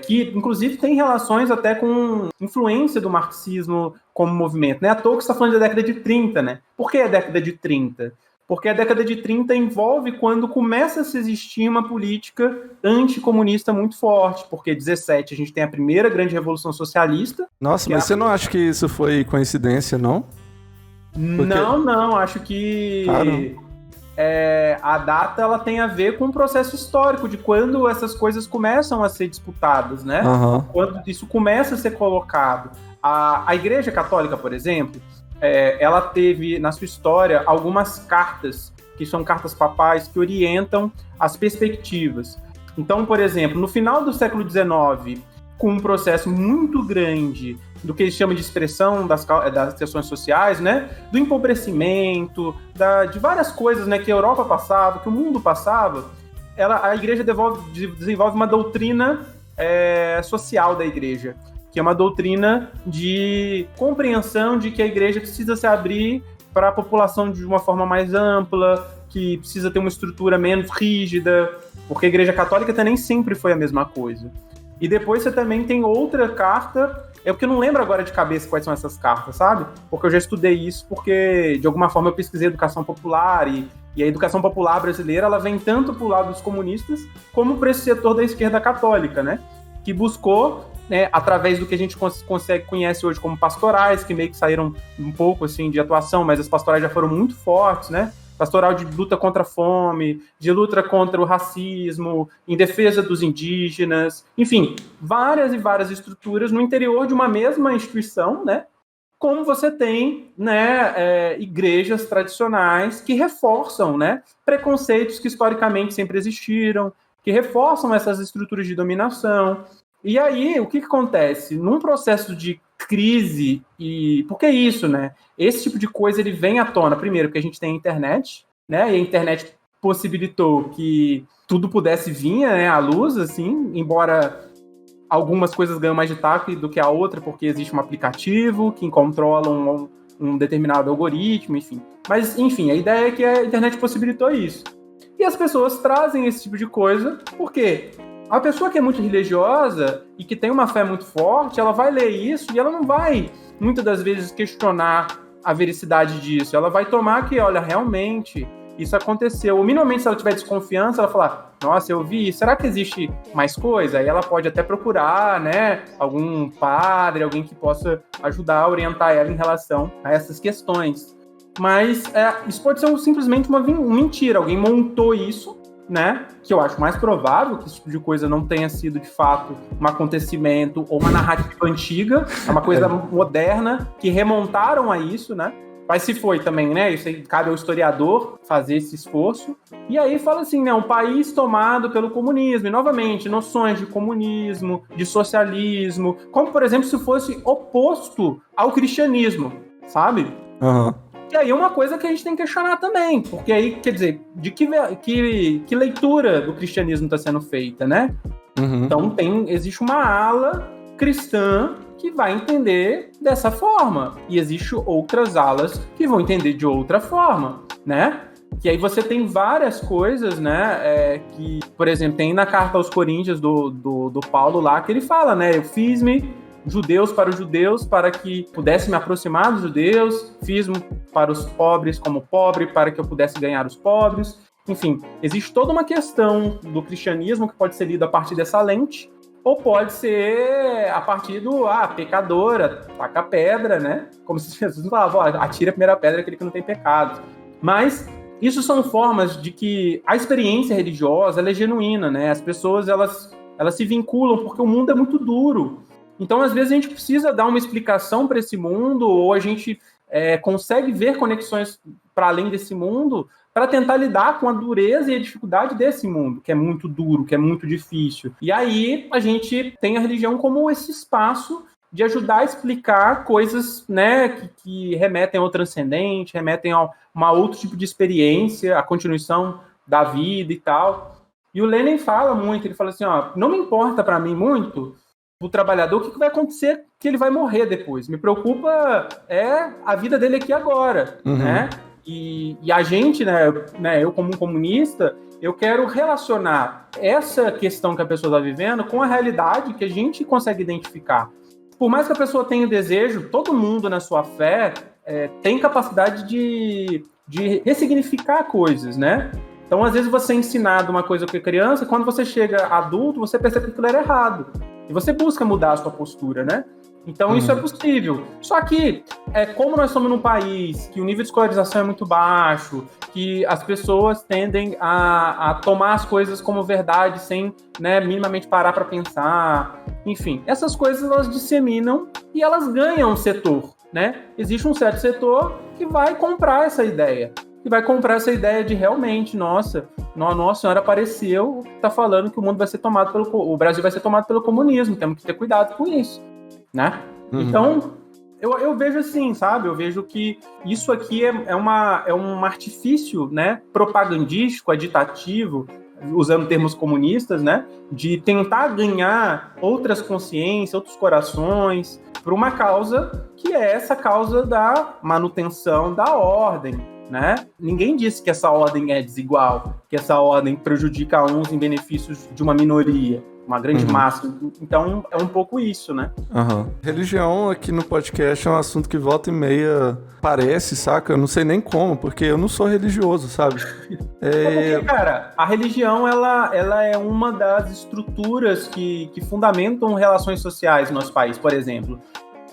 Que, inclusive, tem relações até com influência do marxismo como movimento, né? À toa que você está falando da década de 30, né? Por que a década de 30? Porque a década de 30 envolve quando começa a se existir uma política anticomunista muito forte, porque 17 a gente tem a primeira grande revolução socialista. Nossa, mas você não acha que isso foi coincidência, não? Porque... Não, acho que a data ela tem a ver com o processo histórico de quando essas coisas começam a ser disputadas, né? Uhum. Quando isso começa a ser colocado. A Igreja Católica, por exemplo, ela teve, na sua história, algumas cartas, que são cartas papais, que orientam as perspectivas. Então, por exemplo, no final do século XIX, com um processo muito grande do que eles chamam de expressão das questões sociais, né? Do empobrecimento, de várias coisas, né, que a Europa passava, que o mundo passava, a Igreja desenvolve uma doutrina social da Igreja, que é uma doutrina de compreensão de que a igreja precisa se abrir para a população de uma forma mais ampla, que precisa ter uma estrutura menos rígida, porque a igreja católica nem sempre foi a mesma coisa. E depois você também tem outra carta, porque eu não lembro agora de cabeça quais são essas cartas, sabe? Porque eu já estudei isso, porque de alguma forma eu pesquisei educação popular, e a educação popular brasileira ela vem tanto para o lado dos comunistas, como para esse setor da esquerda católica, né? Que buscou, através do que a gente conhece hoje como pastorais, que meio que saíram um pouco assim de atuação, mas as pastorais já foram muito fortes, né? Pastoral de luta contra a fome, de luta contra o racismo, em defesa dos indígenas, enfim, várias e várias estruturas no interior de uma mesma instituição, né? Como você tem, né, igrejas tradicionais que reforçam, né, preconceitos que historicamente sempre existiram, que reforçam essas estruturas de dominação. E aí, o que acontece? Num processo de crise, porque é isso, né? Esse tipo de coisa ele vem à tona, primeiro, porque a gente tem a internet, né? E a internet possibilitou que tudo pudesse vir, né, à luz, assim, embora algumas coisas ganham mais destaque do que a outra, porque existe um aplicativo que controla um determinado algoritmo, enfim. Mas, enfim, a ideia é que a internet possibilitou isso. E as pessoas trazem esse tipo de coisa, por quê? A pessoa que é muito religiosa e que tem uma fé muito forte, ela vai ler isso e ela não vai, muitas das vezes, questionar a veracidade disso. Ela vai tomar que, olha, realmente, isso aconteceu. Ou, minimamente, se ela tiver desconfiança, ela falar, nossa, eu vi, será que existe mais coisa? Aí ela pode até procurar, né, algum padre, alguém que possa ajudar a orientar ela em relação a essas questões. Mas isso pode ser simplesmente uma mentira. Alguém montou isso, né? Que eu acho mais provável que esse tipo de coisa não tenha sido, de fato, um acontecimento ou uma narrativa antiga, é uma coisa moderna, que remontaram a isso, né? Mas se foi também, né? Isso aí cabe ao historiador fazer esse esforço. E aí fala assim, né? Um país tomado pelo comunismo. E, novamente, noções de comunismo, de socialismo, como, por exemplo, se fosse oposto ao cristianismo, sabe? Aham. E aí é uma coisa que a gente tem que questionar também, porque aí, quer dizer, de que leitura do cristianismo está sendo feita, né? Uhum. Então existe uma ala cristã que vai entender dessa forma, e existem outras alas que vão entender de outra forma, né? Que aí você tem várias coisas, né? Que, por exemplo, tem na carta aos Coríntios do Paulo lá, que ele fala, né? Eu fiz-me judeus para os judeus, para que pudesse me aproximar dos judeus, fiz-me para os pobres como pobre, para que eu pudesse ganhar os pobres. Enfim, existe toda uma questão do cristianismo que pode ser lida a partir dessa lente, ou pode ser a partir do, pecadora, taca pedra, né? Como se Jesus falava, atira a primeira pedra aquele que não tem pecado. Mas isso são formas de que a experiência religiosa ela é genuína, né? As pessoas, elas se vinculam porque o mundo é muito duro. Então, às vezes, a gente precisa dar uma explicação para esse mundo, ou a gente consegue ver conexões para além desse mundo, para tentar lidar com a dureza e a dificuldade desse mundo, que é muito duro, que é muito difícil. E aí, a gente tem a religião como esse espaço de ajudar a explicar coisas, né, que remetem ao transcendente, remetem a outro tipo de experiência, a continuação da vida e tal. E o Lenin fala muito, ele fala assim, não me importa para mim muito o trabalhador, o que vai acontecer, que ele vai morrer depois. Me preocupa a vida dele aqui agora, né? E a gente, né, eu como um comunista, eu quero relacionar essa questão que a pessoa está vivendo com a realidade que a gente consegue identificar. Por mais que a pessoa tenha desejo, todo mundo na sua fé tem capacidade de ressignificar coisas, né? Então, às vezes, você é ensinado uma coisa que é criança, quando você chega adulto, você percebe que aquilo era errado. E você busca mudar a sua postura, né? Então, isso é possível. Só que, como nós somos num país que o nível de escolarização é muito baixo, que as pessoas tendem a tomar as coisas como verdade sem, né, minimamente parar para pensar. Enfim, essas coisas elas disseminam e elas ganham um setor, né? Existe um certo setor que vai comprar essa ideia. Que vai comprar essa ideia de realmente, Nossa Senhora apareceu, está falando que o mundo vai ser tomado o Brasil vai ser tomado pelo comunismo, temos que ter cuidado com isso, né? Então, eu vejo assim, sabe? Eu vejo que isso aqui é um artifício, né, propagandístico, agitativo, usando termos comunistas, né, de tentar ganhar outras consciências, outros corações, por uma causa que é essa causa da manutenção da ordem, né? Ninguém disse que essa ordem é desigual, que essa ordem prejudica uns em benefícios de uma minoria, uma grande massa. Então, é um pouco isso, né? Religião aqui no podcast é um assunto que volta e meia parece, saca? Eu não sei nem como, porque eu não sou religioso, sabe? Porque, cara, a religião, ela é uma das estruturas que fundamentam relações sociais no nosso país. Por exemplo,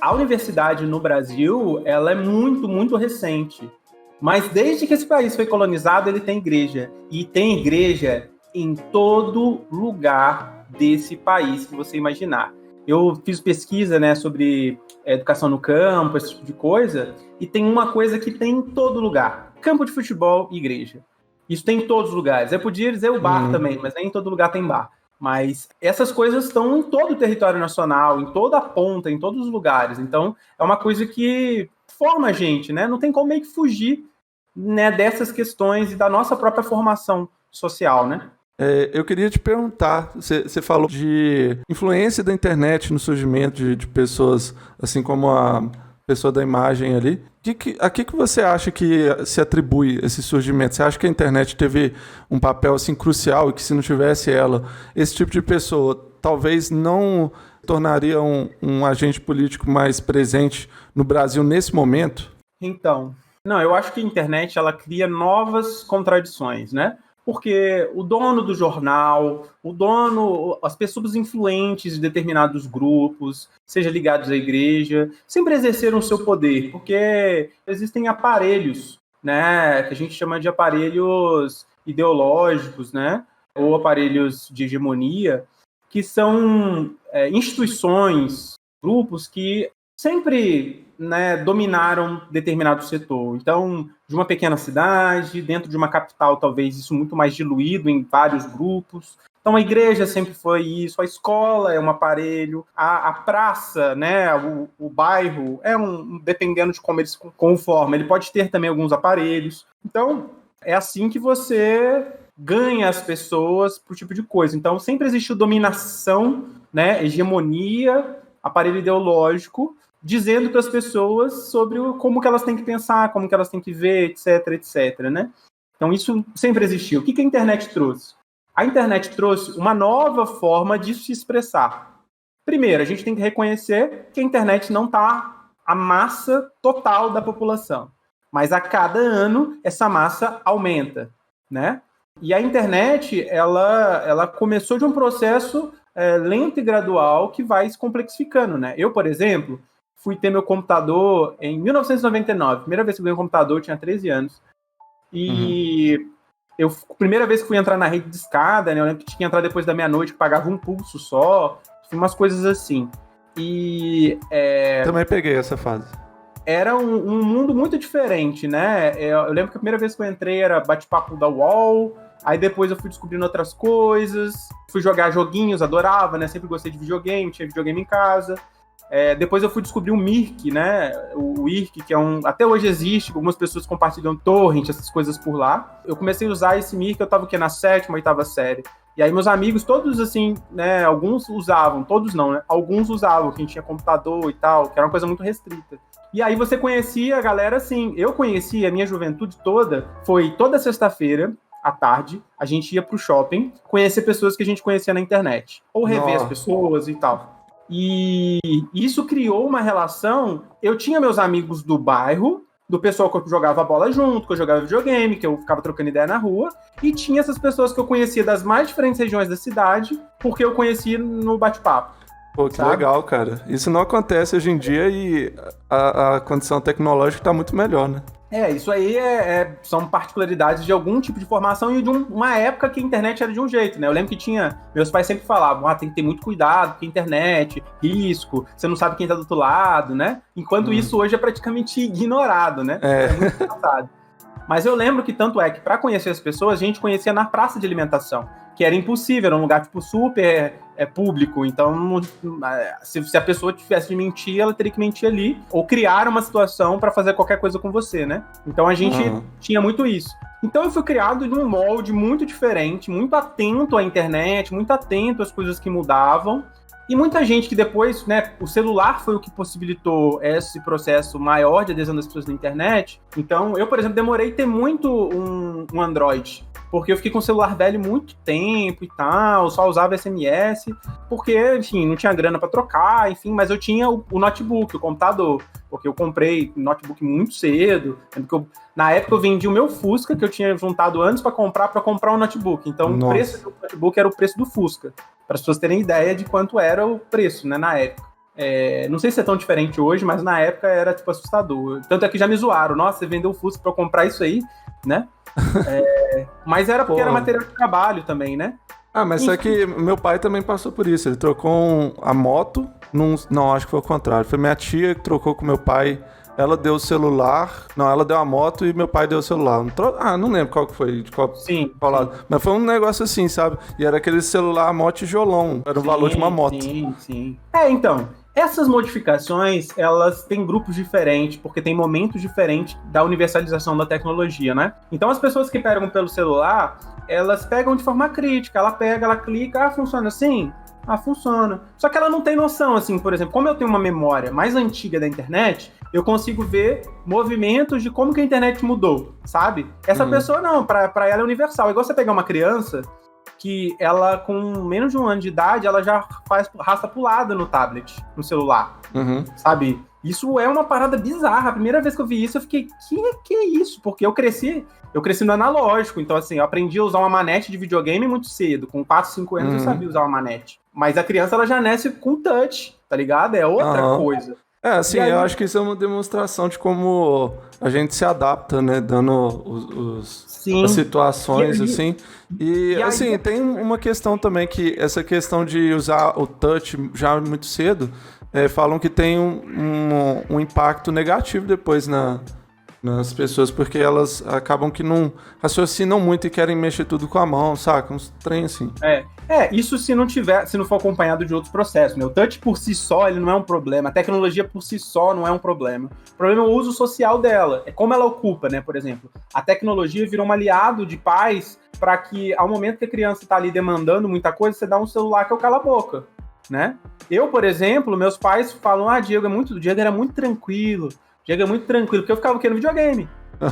a universidade no Brasil, ela é muito, muito recente. Mas desde que esse país foi colonizado, ele tem igreja. E tem igreja em todo lugar desse país que você imaginar. Eu fiz pesquisa, né, sobre educação no campo, esse tipo de coisa, e tem uma coisa que tem em todo lugar. Campo de futebol e igreja. Isso tem em todos os lugares. Eu podia dizer o bar também, mas nem em todo lugar tem bar. Mas essas coisas estão em todo o território nacional, em toda a ponta, em todos os lugares. Então, é uma coisa que forma a gente, né? Não tem como meio que fugir, né, dessas questões e da nossa própria formação social, né? Eu queria te perguntar, você falou de influência da internet no surgimento de pessoas, assim como a pessoa da imagem ali. A que você acha que se atribui esse surgimento? Você acha que a internet teve um papel assim crucial e que se não tivesse ela, esse tipo de pessoa talvez não tornaria um agente político mais presente no Brasil nesse momento? Então, não, eu acho que a internet ela cria novas contradições, né? Porque o dono do jornal, as pessoas influentes de determinados grupos, seja ligados à igreja, sempre exerceram o seu poder, porque existem aparelhos, né, que a gente chama de aparelhos ideológicos, né, ou aparelhos de hegemonia, que são instituições, grupos que sempre, né, dominaram determinado setor. Então, de uma pequena cidade, dentro de uma capital, talvez isso muito mais diluído em vários grupos. Então, a igreja sempre foi isso, a escola é um aparelho, a praça, né, o bairro, dependendo de como ele se conforma, ele pode ter também alguns aparelhos. Então, é assim que você ganha as pessoas por tipo de coisa. Então, sempre existiu dominação, né, hegemonia, aparelho ideológico, dizendo para as pessoas sobre como que elas têm que pensar, como que elas têm que ver, etc, etc, né? Então, isso sempre existiu. O que a internet trouxe? A internet trouxe uma nova forma de se expressar. Primeiro, a gente tem que reconhecer que a internet não está a massa total da população, mas a cada ano essa massa aumenta, né? E a internet, ela começou de um processo lento e gradual que vai se complexificando, né? Eu, por exemplo, fui ter meu computador em 1999. Primeira vez que eu ganhei um computador, eu tinha 13 anos. E primeira vez que fui entrar na rede de escada, né? Eu lembro que tinha que entrar depois da meia-noite, que pagava um pulso só. Umas coisas assim. E... Também peguei essa fase. Era um mundo muito diferente, né? Eu lembro que a primeira vez que eu entrei era bate-papo da UOL. Aí depois eu fui descobrindo outras coisas. Fui jogar joguinhos, adorava, né? Sempre gostei de videogame, tinha videogame em casa. Depois eu fui descobrir o Mirk, né? O IRC, que até hoje existe, algumas pessoas compartilham torrent, essas coisas por lá. Eu comecei a usar esse Mirk, eu tava o quê? Na 7ª, 8ª série. E aí meus amigos, todos assim, né? Alguns usavam, todos não, né? Alguns usavam, quem tinha computador e tal, que era uma coisa muito restrita. E aí você conhecia a galera assim. Eu conheci a minha juventude toda, foi toda sexta-feira, à tarde, a gente ia pro shopping, conhecer pessoas que a gente conhecia na internet. Ou rever as pessoas e tal. E isso criou uma relação. Eu tinha meus amigos do bairro, do pessoal que eu jogava bola junto, que eu jogava videogame, que eu ficava trocando ideia na rua, e tinha essas pessoas que eu conhecia das mais diferentes regiões da cidade, porque eu conhecia no bate-papo. Pô, que legal, cara. Isso não acontece hoje em dia e a condição tecnológica tá muito melhor, né? Isso aí são particularidades de algum tipo de formação e de uma época que a internet era de um jeito, né? Eu lembro que meus pais sempre falavam, tem que ter muito cuidado com a internet, risco, você não sabe quem tá do outro lado, né? Enquanto isso hoje é praticamente ignorado, né? É muito engraçado. Mas eu lembro que tanto é que para conhecer as pessoas, a gente conhecia na praça de alimentação, que era impossível, era um lugar tipo super público, então se a pessoa tivesse de mentir, ela teria que mentir ali, ou criar uma situação para fazer qualquer coisa com você, né? Então a gente tinha muito isso. Então eu fui criado num molde muito diferente, muito atento à internet, muito atento às coisas que mudavam, e muita gente que depois, né, o celular foi o que possibilitou esse processo maior de adesão das pessoas na internet. Então, eu, por exemplo, demorei a ter muito um Android, porque eu fiquei com o celular velho muito tempo e tal, só usava SMS, porque, enfim, não tinha grana para trocar, enfim, mas eu tinha o notebook, o computador, porque eu comprei notebook muito cedo. Na época eu vendi o meu Fusca, que eu tinha juntado antes para comprar um notebook. Então, o preço do notebook era o preço do Fusca, para as pessoas terem ideia de quanto era o preço, né, na época. Não sei se é tão diferente hoje, mas na época era, tipo, assustador. Tanto é que já me zoaram. Nossa, você vendeu o Fusca para comprar isso aí, né? Mas era porque era material de trabalho também, né? Mas só que meu pai também passou por isso. Ele trocou a moto, não, acho que foi o contrário. Foi minha tia que trocou com meu pai. Ela deu o celular, ela deu a moto e meu pai deu o celular. Não lembro qual que foi, de qual lado. Mas foi um negócio assim, sabe? E era aquele celular moto tijolão, era o valor de uma moto. Sim. Então, essas modificações, elas têm grupos diferentes, porque tem momentos diferentes da universalização da tecnologia, né? Então, as pessoas que pegam pelo celular, elas pegam de forma crítica. Ela pega, ela clica, funciona assim? Ah, funciona. Só que ela não tem noção, assim, por exemplo, como eu tenho uma memória mais antiga da internet, eu consigo ver movimentos de como que a internet mudou, sabe? Essa pessoa não, pra ela é universal. É igual você pegar uma criança que ela, com menos de 1 ano de idade, ela já faz raça pulada no tablet, no celular, sabe? Isso é uma parada bizarra. A primeira vez que eu vi isso, eu fiquei, que é isso? Porque eu cresci no analógico, então assim, eu aprendi a usar uma manete de videogame muito cedo, com 4, 5 anos eu sabia usar uma manete. Mas a criança, ela já nasce com touch, tá ligado? É outra coisa. Assim, eu acho que isso é uma demonstração de como a gente se adapta, né, dando as situações, assim. E assim, aí... tem uma questão também, que essa questão de usar o touch já muito cedo, falam que tem um impacto negativo depois nas pessoas, porque elas acabam que não raciocinam muito e querem mexer tudo com a mão, saca? Uns trem assim. Isso se não for acompanhado de outros processos, né? O touch por si só, ele não é um problema. A tecnologia por si só não é um problema. O problema é o uso social dela. É como ela ocupa, né? Por exemplo, a tecnologia virou um aliado de pais para que, ao momento que a criança está ali demandando muita coisa, você dá um celular que eu cala a boca, né? Eu, por exemplo, meus pais falam, Diego era muito tranquilo, porque eu ficava no videogame.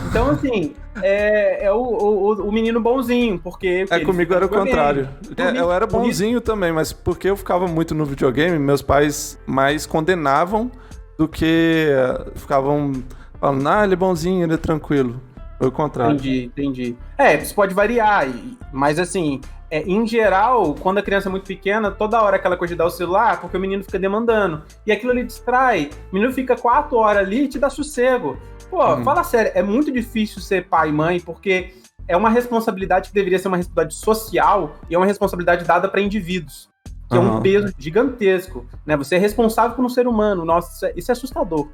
Então, assim, é o menino bonzinho, porque... comigo era o contrário. Eu era bonzinho também, mas porque eu ficava muito no videogame, meus pais mais condenavam do que ficavam falando, ele é bonzinho, ele é tranquilo. Foi o contrário. Entendi. Isso pode variar, mas assim... em geral, quando a criança é muito pequena, toda hora aquela coisa de dar o celular, porque o menino fica demandando. E aquilo ali distrai. O menino fica 4 horas ali e te dá sossego. Fala sério, é muito difícil ser pai e mãe, porque é uma responsabilidade que deveria ser uma responsabilidade social e é uma responsabilidade dada para indivíduos, que é um peso gigantesco, né? Você é responsável por um ser humano. Nossa, isso é assustador.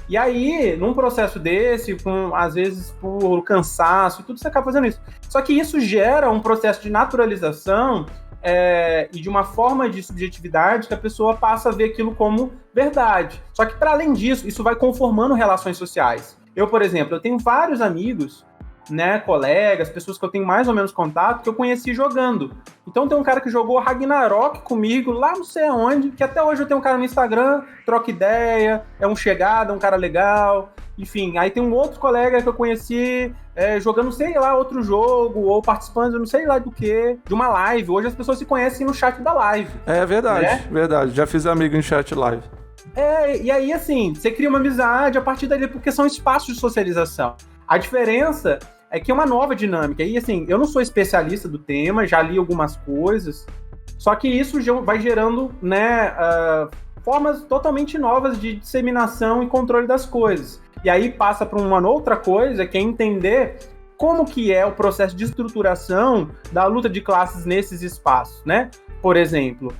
E aí, num processo desse, às vezes por cansaço e tudo, você acaba fazendo isso. Só que isso gera um processo de naturalização e de uma forma de subjetividade que a pessoa passa a ver aquilo como verdade. Só que, para além disso, isso vai conformando relações sociais. Eu, por exemplo, eu tenho vários amigos, né, colegas, pessoas que eu tenho mais ou menos contato, que eu conheci jogando. Então tem um cara que jogou Ragnarok comigo, lá não sei aonde, que até hoje eu tenho um cara no Instagram, troca ideia, é um chegada, um cara legal, enfim. Aí tem um outro colega que eu conheci jogando, sei lá, outro jogo, ou participando, não sei lá do que, de uma live. Hoje as pessoas se conhecem no chat da live. É verdade, né? Verdade. Já fiz amigo em chat live. E aí, assim, você cria uma amizade a partir dali, porque são espaços de socialização. A diferença é que é uma nova dinâmica. E assim, eu não sou especialista do tema, já li algumas coisas, só que isso vai gerando, né, formas totalmente novas de disseminação e controle das coisas. E aí passa para uma outra coisa, que é entender como que é o processo de estruturação da luta de classes nesses espaços, né? Por exemplo,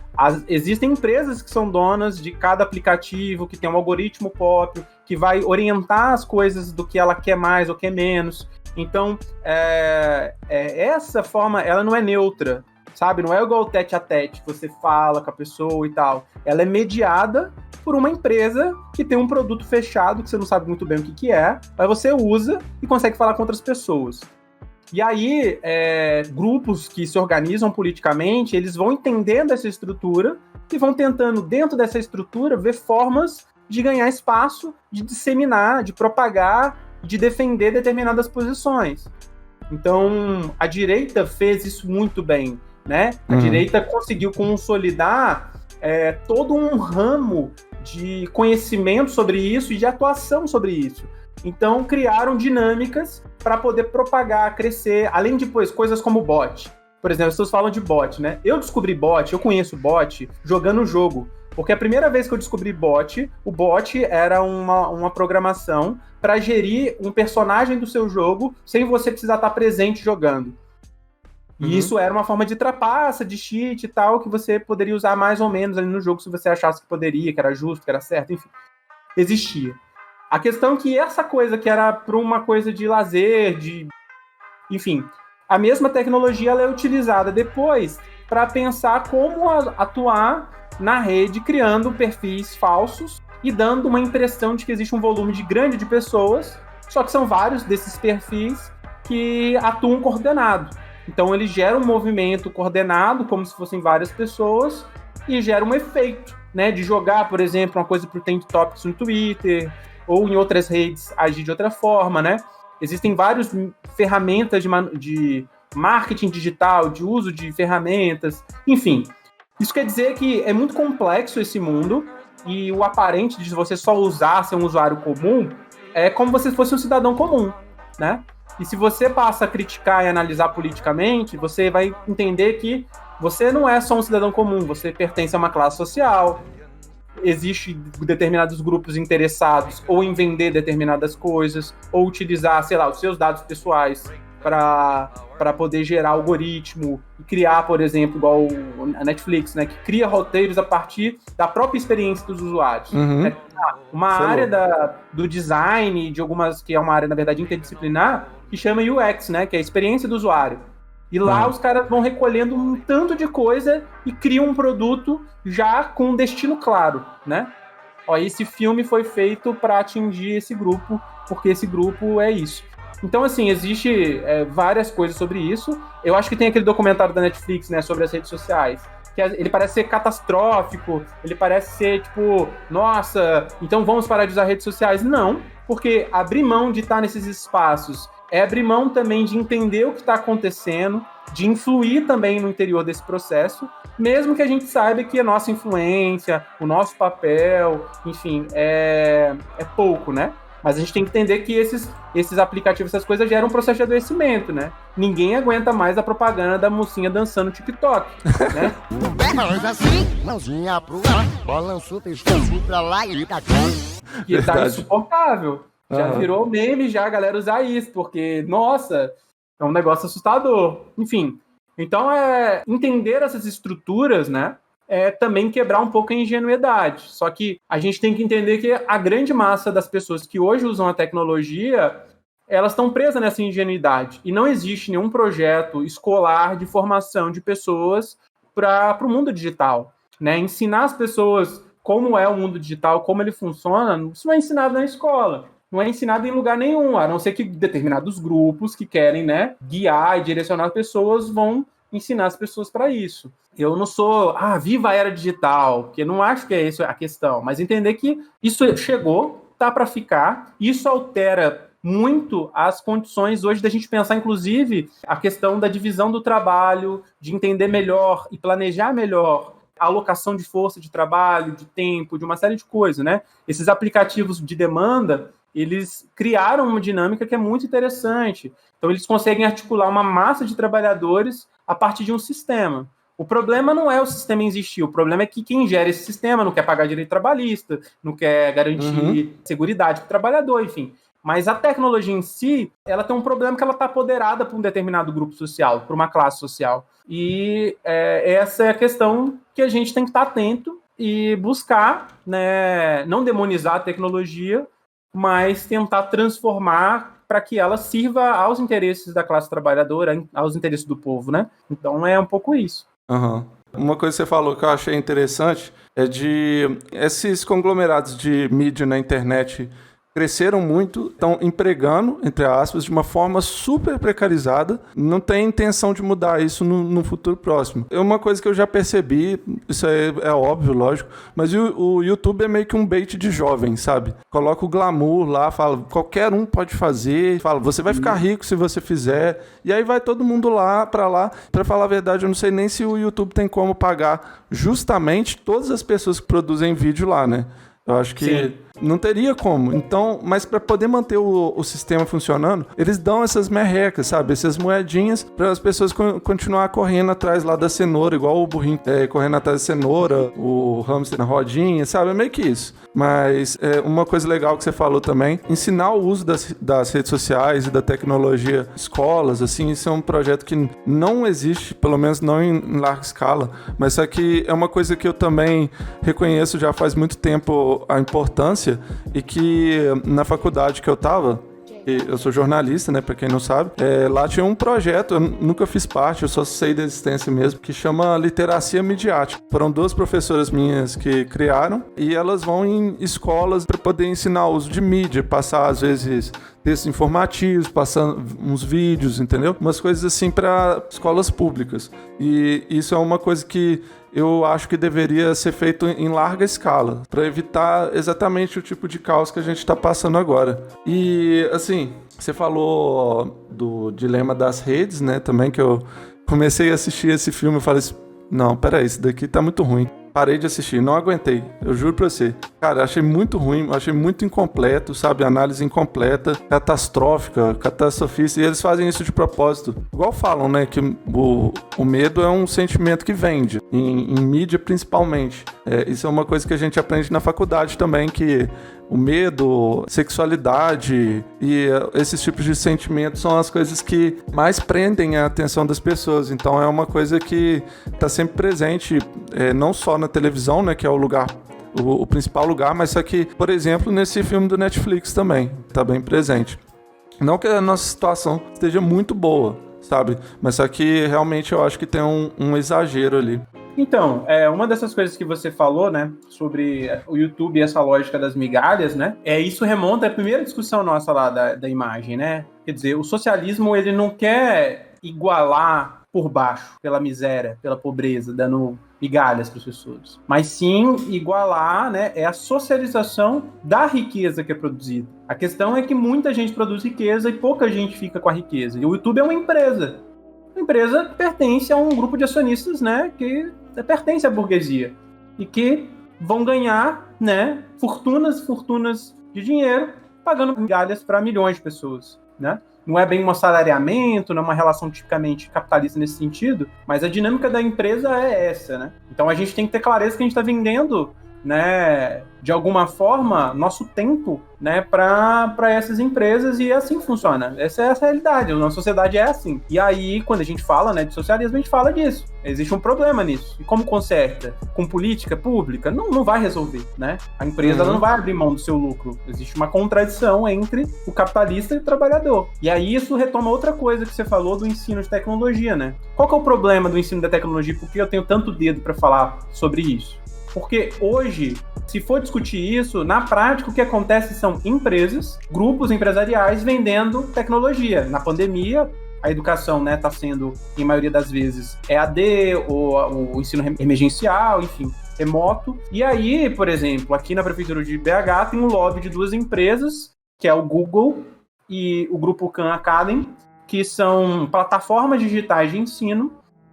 existem empresas que são donas de cada aplicativo, que tem um algoritmo próprio, que vai orientar as coisas do que ela quer mais ou quer menos. Então, essa forma, ela não é neutra, sabe? Não é igual o tete a tete, que você fala com a pessoa e tal. Ela é mediada por uma empresa que tem um produto fechado, que você não sabe muito bem o que é, mas você usa e consegue falar com outras pessoas. E aí, grupos que se organizam politicamente, eles vão entendendo essa estrutura e vão tentando, dentro dessa estrutura, ver formas de ganhar espaço, de disseminar, de propagar, de defender determinadas posições. Então, a direita fez isso muito bem, né? A direita conseguiu consolidar todo um ramo de conhecimento sobre isso e de atuação sobre isso. Então, criaram dinâmicas para poder propagar, crescer, além de coisas como bot. Por exemplo, as pessoas falam de bot, né? Eu descobri bot, eu conheço bot jogando o jogo. Porque a primeira vez que eu descobri bot, o bot era uma programação para gerir um personagem do seu jogo sem você precisar estar presente jogando. E isso era uma forma de trapaça, de cheat e tal, que você poderia usar mais ou menos ali no jogo se você achasse que poderia, que era justo, que era certo, enfim. Existia. A questão é que essa coisa que era para uma coisa de lazer, enfim, a mesma tecnologia ela é utilizada depois para pensar como atuar na rede, criando perfis falsos e dando uma impressão de que existe um volume grande de pessoas, só que são vários desses perfis que atuam coordenado. Então ele gera um movimento coordenado, como se fossem várias pessoas, e gera um efeito, né, de jogar, por exemplo, uma coisa pro Trend Topics no Twitter, ou em outras redes agir de outra forma, né? Existem várias ferramentas de marketing digital, de uso de ferramentas, enfim. Isso quer dizer que é muito complexo esse mundo, e o aparente de você só usar, ser um usuário comum, é como se você fosse um cidadão comum, né? E se você passa a criticar e analisar politicamente, você vai entender que você não é só um cidadão comum, você pertence a uma classe social, existe determinados grupos interessados ou em vender determinadas coisas, ou utilizar, sei lá, os seus dados pessoais para poder gerar algoritmo e criar, por exemplo, igual a Netflix, né, que cria roteiros a partir da própria experiência dos usuários. Uhum. Uma área do design, de algumas, que é uma área, na verdade, interdisciplinar, que chama UX, né, que é a experiência do usuário. E lá os caras vão recolhendo um tanto de coisa e criam um produto já com um destino claro, né? Ó, esse filme foi feito para atingir esse grupo, porque esse grupo é isso. Então, assim, existe várias coisas sobre isso. Eu acho que tem aquele documentário da Netflix, né, sobre as redes sociais, que ele parece ser catastrófico, ele parece ser, tipo, nossa, então vamos parar de usar redes sociais. Não, porque abrir mão de estar nesses espaços é abrir mão também de entender o que está acontecendo, de influir também no interior desse processo, mesmo que a gente saiba que a nossa influência, o nosso papel, enfim, é pouco, né? Mas a gente tem que entender que esses aplicativos, essas coisas geram um processo de adoecimento, né? Ninguém aguenta mais a propaganda da mocinha dançando no TikTok, né? Mãozinha pro ar, balançou, pescoço pra lá e tá Que tá insuportável. Já virou meme, já a galera usar isso, porque, nossa, é um negócio assustador. Enfim, então entender essas estruturas, né? É também quebrar um pouco a ingenuidade. Só que a gente tem que entender que a grande massa das pessoas que hoje usam a tecnologia, elas estão presas nessa ingenuidade. E não existe nenhum projeto escolar de formação de pessoas para o mundo digital, né? Ensinar as pessoas como é o mundo digital, como ele funciona, isso não é ensinado na escola. Não é ensinado em lugar nenhum, a não ser que determinados grupos que querem, né, guiar e direcionar as pessoas vão ensinar as pessoas para isso. Eu não sou, viva a era digital, porque não acho que é isso a questão, mas entender que isso chegou, tá para ficar, isso altera muito as condições hoje da gente pensar, inclusive, a questão da divisão do trabalho, de entender melhor e planejar melhor a alocação de força de trabalho, de tempo, de uma série de coisas, né? Esses aplicativos de demanda, eles criaram uma dinâmica que é muito interessante. Então, eles conseguem articular uma massa de trabalhadores a partir de um sistema. O problema não é o sistema existir, o problema é que quem gera esse sistema não quer pagar direito trabalhista, não quer garantir seguridade para o trabalhador, enfim. Mas a tecnologia em si, ela tem um problema que ela está apoderada por um determinado grupo social, por uma classe social. E essa é a questão que a gente tem que estar atento e buscar, né, não demonizar a tecnologia, mas tentar transformar para que ela sirva aos interesses da classe trabalhadora, aos interesses do povo, né? Então é um pouco isso. Uma coisa que você falou que eu achei interessante é de esses conglomerados de mídia na internet cresceram muito, estão empregando, entre aspas, de uma forma super precarizada. Não tem intenção de mudar isso no futuro próximo. É uma coisa que eu já percebi, isso é óbvio, lógico, mas o YouTube é meio que um bait de jovem, sabe? Coloca o glamour lá, fala, qualquer um pode fazer, fala, você vai ficar rico se você fizer, e aí vai todo mundo lá. Pra falar a verdade, eu não sei nem se o YouTube tem como pagar justamente todas as pessoas que produzem vídeo lá, né? Eu acho que não teria como. Então, mas para poder manter o sistema funcionando, eles dão essas merrecas, sabe? Essas moedinhas para as pessoas continuar correndo atrás lá da cenoura, igual o burrinho correndo atrás da cenoura, o hamster na rodinha, sabe? É meio que isso. Mas uma coisa legal que você falou também, ensinar o uso das redes sociais e da tecnologia em escolas, assim, isso é um projeto que não existe, pelo menos não em larga escala, mas só que é uma coisa que eu também reconheço já faz muito tempo a importância, e que na faculdade que eu tava, eu sou jornalista, né, pra quem não sabe, lá tinha um projeto, eu nunca fiz parte, eu só sei da existência mesmo, que chama Literacia Midiática. Foram 2 professoras minhas que criaram, e elas vão em escolas para poder ensinar o uso de mídia, passar às vezes textos informativos, passando uns vídeos, entendeu? Umas coisas assim para escolas públicas. E isso é uma coisa que eu acho que deveria ser feito em larga escala, para evitar exatamente o tipo de caos que a gente está passando agora. E, assim, você falou do dilema das redes, né, também, que eu comecei a assistir esse filme e falei assim, não, peraí, isso daqui tá muito ruim. Parei de assistir, não aguentei, eu juro pra você. Cara, achei muito ruim, achei muito incompleto, sabe? Análise incompleta, catastrófica, catastrofista, e eles fazem isso de propósito. Igual falam, né, que o medo é um sentimento que vende, em mídia principalmente. Isso é uma coisa que a gente aprende na faculdade também, que o medo, sexualidade e esses tipos de sentimentos são as coisas que mais prendem a atenção das pessoas. Então é uma coisa que está sempre presente, não só na televisão, né, que é o lugar, o principal lugar, mas só que, por exemplo, nesse filme do Netflix também está bem presente. Não que a nossa situação esteja muito boa, sabe? Mas só que realmente eu acho que tem um exagero ali. Então, uma dessas coisas que você falou, né, sobre o YouTube e essa lógica das migalhas, né, isso remonta à primeira discussão nossa lá da imagem, né? Quer dizer, o socialismo, ele não quer igualar por baixo, pela miséria, pela pobreza, dando migalhas para as pessoas, mas sim igualar, né, a socialização da riqueza que é produzida. A questão é que muita gente produz riqueza e pouca gente fica com a riqueza. E o YouTube é uma empresa que pertence a um grupo de acionistas, né, que pertence à burguesia e que vão ganhar, né, fortunas de dinheiro pagando migalhas para milhões de pessoas, né? Não é bem um assalariamento, não é uma relação tipicamente capitalista nesse sentido, mas a dinâmica da empresa é essa, né? Então a gente tem que ter clareza que a gente está vendendo, né, de alguma forma, nosso tempo, né, para essas empresas, e assim funciona. Essa é a realidade, a nossa sociedade é assim. E aí, quando a gente fala, né, de socialismo, a gente fala disso. Existe um problema nisso. E como conserta? Com política pública? Não vai resolver, né? A empresa ela não vai abrir mão do seu lucro. Existe uma contradição entre o capitalista e o trabalhador. E aí isso retoma outra coisa que você falou do ensino de tecnologia, né? Qual que é o problema do ensino da tecnologia? Por que eu tenho tanto dedo para falar sobre isso? Porque hoje, se for discutir isso, na prática o que acontece são empresas, grupos empresariais vendendo tecnologia. Na pandemia, a educação, né, está sendo, em maioria das vezes, EAD, ou o ensino emergencial, enfim, remoto. E aí, por exemplo, aqui na Prefeitura de BH tem um lobby de duas empresas, que é o Google e o Grupo Khan Academy, que são plataformas digitais de ensino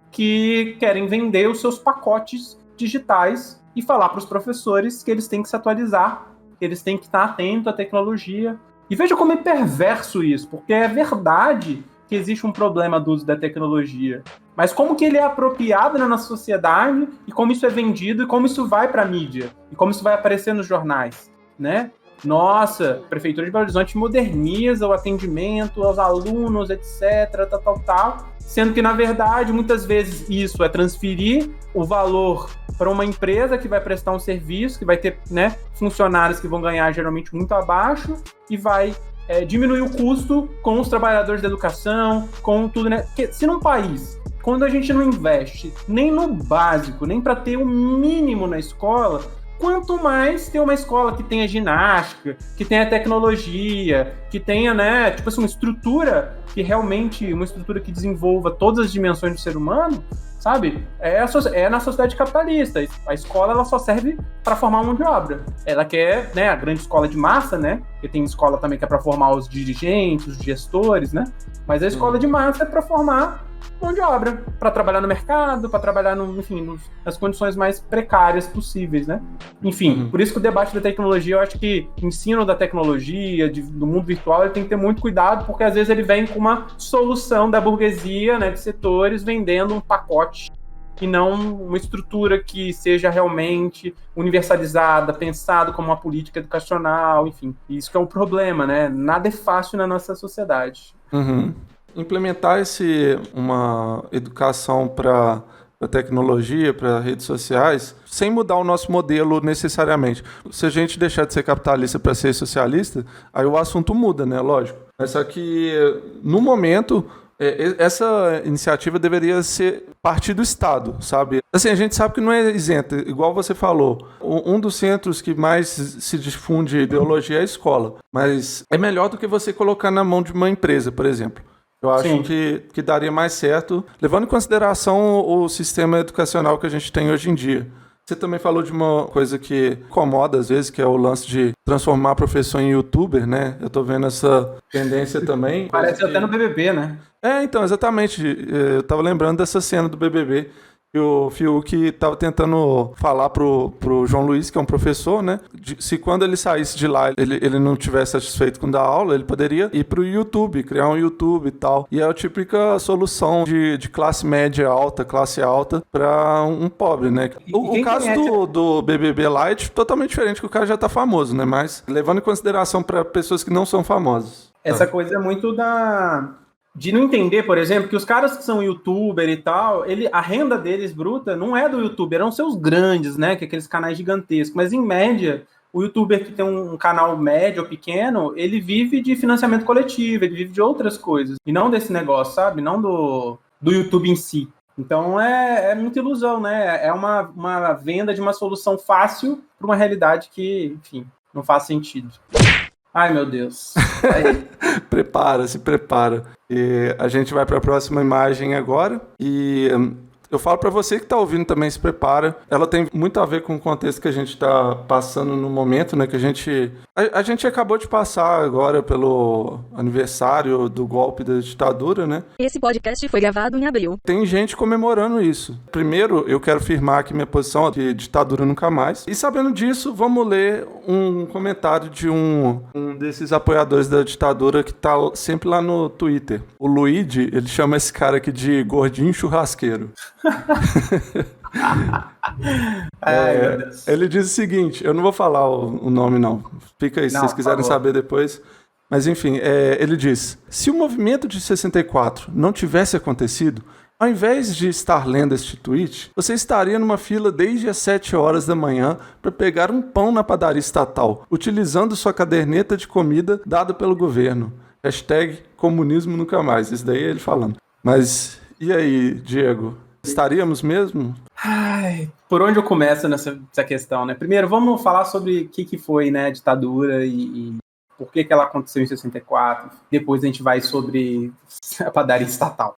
que querem vender os seus pacotes digitais e falar para os professores que eles têm que se atualizar, que eles têm que estar atentos à tecnologia. E veja como é perverso isso, porque é verdade que existe um problema do uso da tecnologia, mas como que ele é apropriado na nossa sociedade, e como isso é vendido, e como isso vai para a mídia, e como isso vai aparecer nos jornais, né? Nossa, a Prefeitura de Belo Horizonte moderniza o atendimento aos alunos, etc, tal, sendo que, na verdade, muitas vezes isso é transferir o valor para uma empresa que vai prestar um serviço, que vai ter, né, funcionários que vão ganhar geralmente muito abaixo, e vai diminuir o custo com os trabalhadores da educação, com tudo, né? Porque se num país, quando a gente não investe nem no básico, nem para ter o mínimo na escola, quanto mais ter uma escola que tenha ginástica, que tenha tecnologia, que tenha, né, tipo assim, uma estrutura que realmente, uma estrutura que desenvolva todas as dimensões do ser humano, sabe? É na sociedade capitalista. A escola, ela só serve para formar mão de obra. Ela quer, né, a grande escola de massa, né? Porque tem escola também que é para formar os dirigentes, os gestores, né? Mas a escola de massa é para formar mão de obra, para trabalhar no mercado, para trabalhar nas condições mais precárias possíveis, né? Enfim, por isso que o debate da tecnologia, eu acho que o ensino da tecnologia, do mundo virtual, ele tem que ter muito cuidado, porque às vezes ele vem com uma solução da burguesia, né, de setores, vendendo um pacote e não uma estrutura que seja realmente universalizada, pensado como uma política educacional, enfim. Isso que é o problema, né? Nada é fácil na nossa sociedade. Implementar uma educação para tecnologia, para redes sociais, sem mudar o nosso modelo necessariamente. Se a gente deixar de ser capitalista para ser socialista, aí o assunto muda, né? Lógico. Mas só que, no momento, essa iniciativa deveria ser partir do Estado, sabe? Assim, a gente sabe que não é isento, igual você falou. Um dos centros que mais se difunde ideologia é a escola. Mas é melhor do que você colocar na mão de uma empresa, por exemplo. Eu acho Sim. que daria mais certo, levando em consideração o sistema educacional que a gente tem hoje em dia. Você também falou de uma coisa que incomoda às vezes, que é o lance de transformar a professor em youtuber, né? Eu tô vendo essa tendência também. Parece até no BBB, né? Então, exatamente. Eu tava lembrando dessa cena do BBB. Que o Fiuk tava tentando falar pro João Luiz, que é um professor, né? Se quando ele saísse de lá, ele não tivesse satisfeito com dar aula, ele poderia ir pro YouTube, criar um YouTube e tal. E é a típica solução de classe média alta, classe alta, pra um pobre, né? O caso do BBB Light, totalmente diferente, que o cara já tá famoso, né? Mas levando em consideração pra pessoas que não são famosas. Essa coisa é muito de não entender, por exemplo, que os caras que são youtuber e tal, a renda deles bruta não é do youtuber, são seus grandes, né? Que é aqueles canais gigantescos. Mas em média, o youtuber que tem um canal médio ou pequeno, ele vive de financiamento coletivo, ele vive de outras coisas. E não desse negócio, sabe? Não do YouTube em si. Então é muita ilusão, né? É uma venda de uma solução fácil para uma realidade que, enfim, não faz sentido. Ai, meu Deus. Se prepara. E a gente vai para a próxima imagem agora. E eu falo para você que está ouvindo também, se prepara. Ela tem muito a ver com o contexto que a gente está passando no momento, né? Que a gente acabou de passar agora pelo aniversário do golpe da ditadura, né? Esse podcast foi gravado em abril. Tem gente comemorando isso. Primeiro, eu quero firmar aqui minha posição de ditadura nunca mais. E sabendo disso, vamos ler um comentário de um desses apoiadores da ditadura que tá sempre lá no Twitter. O Luigi, ele chama esse cara aqui de gordinho churrasqueiro. Ele diz o seguinte, eu não vou falar o nome não, fica aí se vocês quiserem saber depois, mas enfim, ele diz, se o movimento de 64 não tivesse acontecido, ao invés de estar lendo este tweet, você estaria numa fila desde as 7 horas da manhã para pegar um pão na padaria estatal, utilizando sua caderneta de comida dada pelo governo. #comunismo nunca mais, isso daí é ele falando. Mas e aí, Diego? Estaríamos mesmo? Ai, por onde eu começo nessa questão, né? Primeiro, vamos falar sobre o que foi, né, a ditadura e por que ela aconteceu em 64. Depois a gente vai sobre a padaria estatal.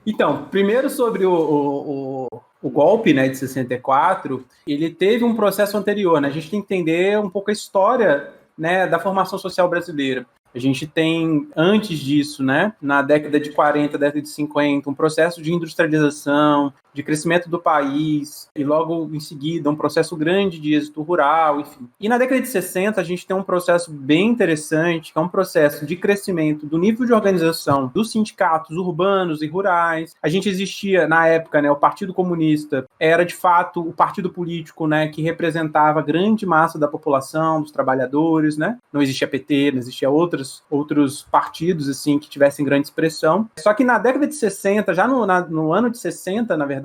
Então, primeiro sobre o golpe, né, de 64, ele teve um processo anterior, né? A gente tem que entender um pouco a história, né, da formação social brasileira. A gente tem, antes disso, né, na década de 40, década de 50, um processo de industrialização, de crescimento do país, e logo em seguida um processo grande de êxito rural, enfim. E na década de 60 a gente tem um processo bem interessante, que é um processo de crescimento do nível de organização dos sindicatos urbanos e rurais. A gente existia, na época, né, o Partido Comunista era, de fato, o partido político, né, que representava a grande massa da população, dos trabalhadores, né? Não existia PT, não existia outros partidos, assim, que tivessem grande expressão. Só que na década de 60, já no ano de 60, na verdade,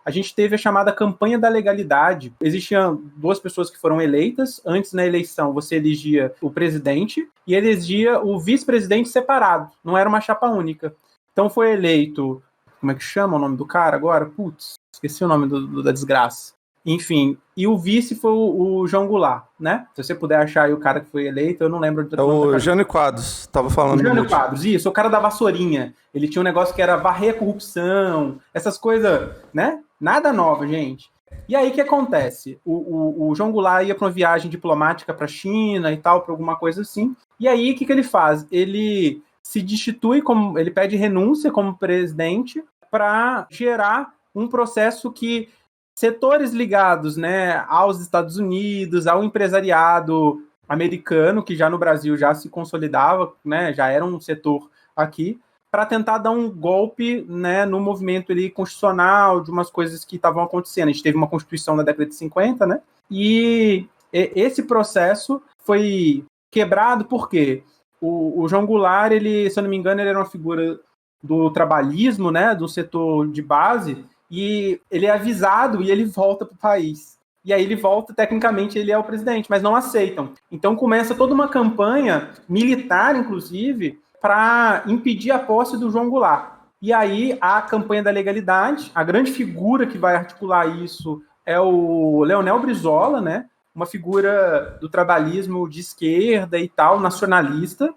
a gente teve a chamada campanha da legalidade. Existiam 2 pessoas que foram eleitas. Antes, na eleição, você elegia o presidente e elegia o vice-presidente separado. Não era uma chapa única. Então foi eleito... Como é que chama o nome do cara agora? Putz, esqueci o nome da desgraça. Enfim, e o vice foi o João Goulart, né? Se você puder achar aí o cara que foi eleito, eu não lembro de o Jânio Quadros, tava falando. O Jânio Quadros, isso, o cara da vassourinha. Ele tinha um negócio que era varrer a corrupção, essas coisas, né? Nada nova, gente. E aí, o que acontece? O João Goulart ia para uma viagem diplomática para a China e tal, para alguma coisa assim. E aí, o que ele faz? Ele se destitui, ele pede renúncia como presidente para gerar um processo que setores ligados, né, aos Estados Unidos, ao empresariado americano, que já no Brasil já se consolidava, né, já era um setor aqui, para tentar dar um golpe, né, no movimento ali constitucional de umas coisas que estavam acontecendo. A gente teve uma Constituição na década de 50, né, e esse processo foi quebrado porque o João Goulart, ele, se eu não me engano, ele era uma figura do trabalhismo, né, do setor de base, e ele é avisado e ele volta para o país. E aí ele volta, tecnicamente ele é o presidente, mas não aceitam. Então começa toda uma campanha militar, inclusive, para impedir a posse do João Goulart. E aí a campanha da legalidade, a grande figura que vai articular isso é o Leonel Brizola, né? Uma figura do trabalhismo de esquerda e tal, nacionalista.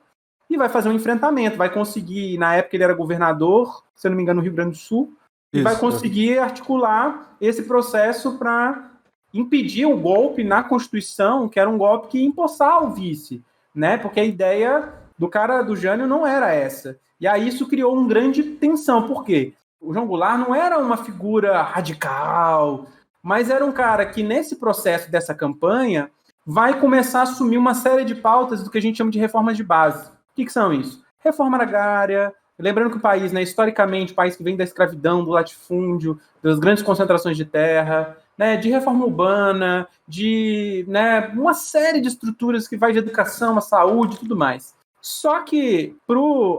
e vai fazer um enfrentamento, vai conseguir, na época ele era governador, se eu não me engano, no Rio Grande do Sul, e vai conseguir articular esse processo para impedir o golpe na Constituição, que era um golpe que ia empossar o vice, né? Porque a ideia do cara do Jânio não era essa. E aí isso criou uma grande tensão. Por quê? O João Goulart não era uma figura radical, mas era um cara que, nesse processo dessa campanha, vai começar a assumir uma série de pautas do que a gente chama de reformas de base. O que são isso? Reforma agrária, lembrando que o país, né, historicamente, o país que vem da escravidão, do latifúndio, das grandes concentrações de terra, né, de reforma urbana, de, né, uma série de estruturas que vai de educação, a saúde e tudo mais. Só que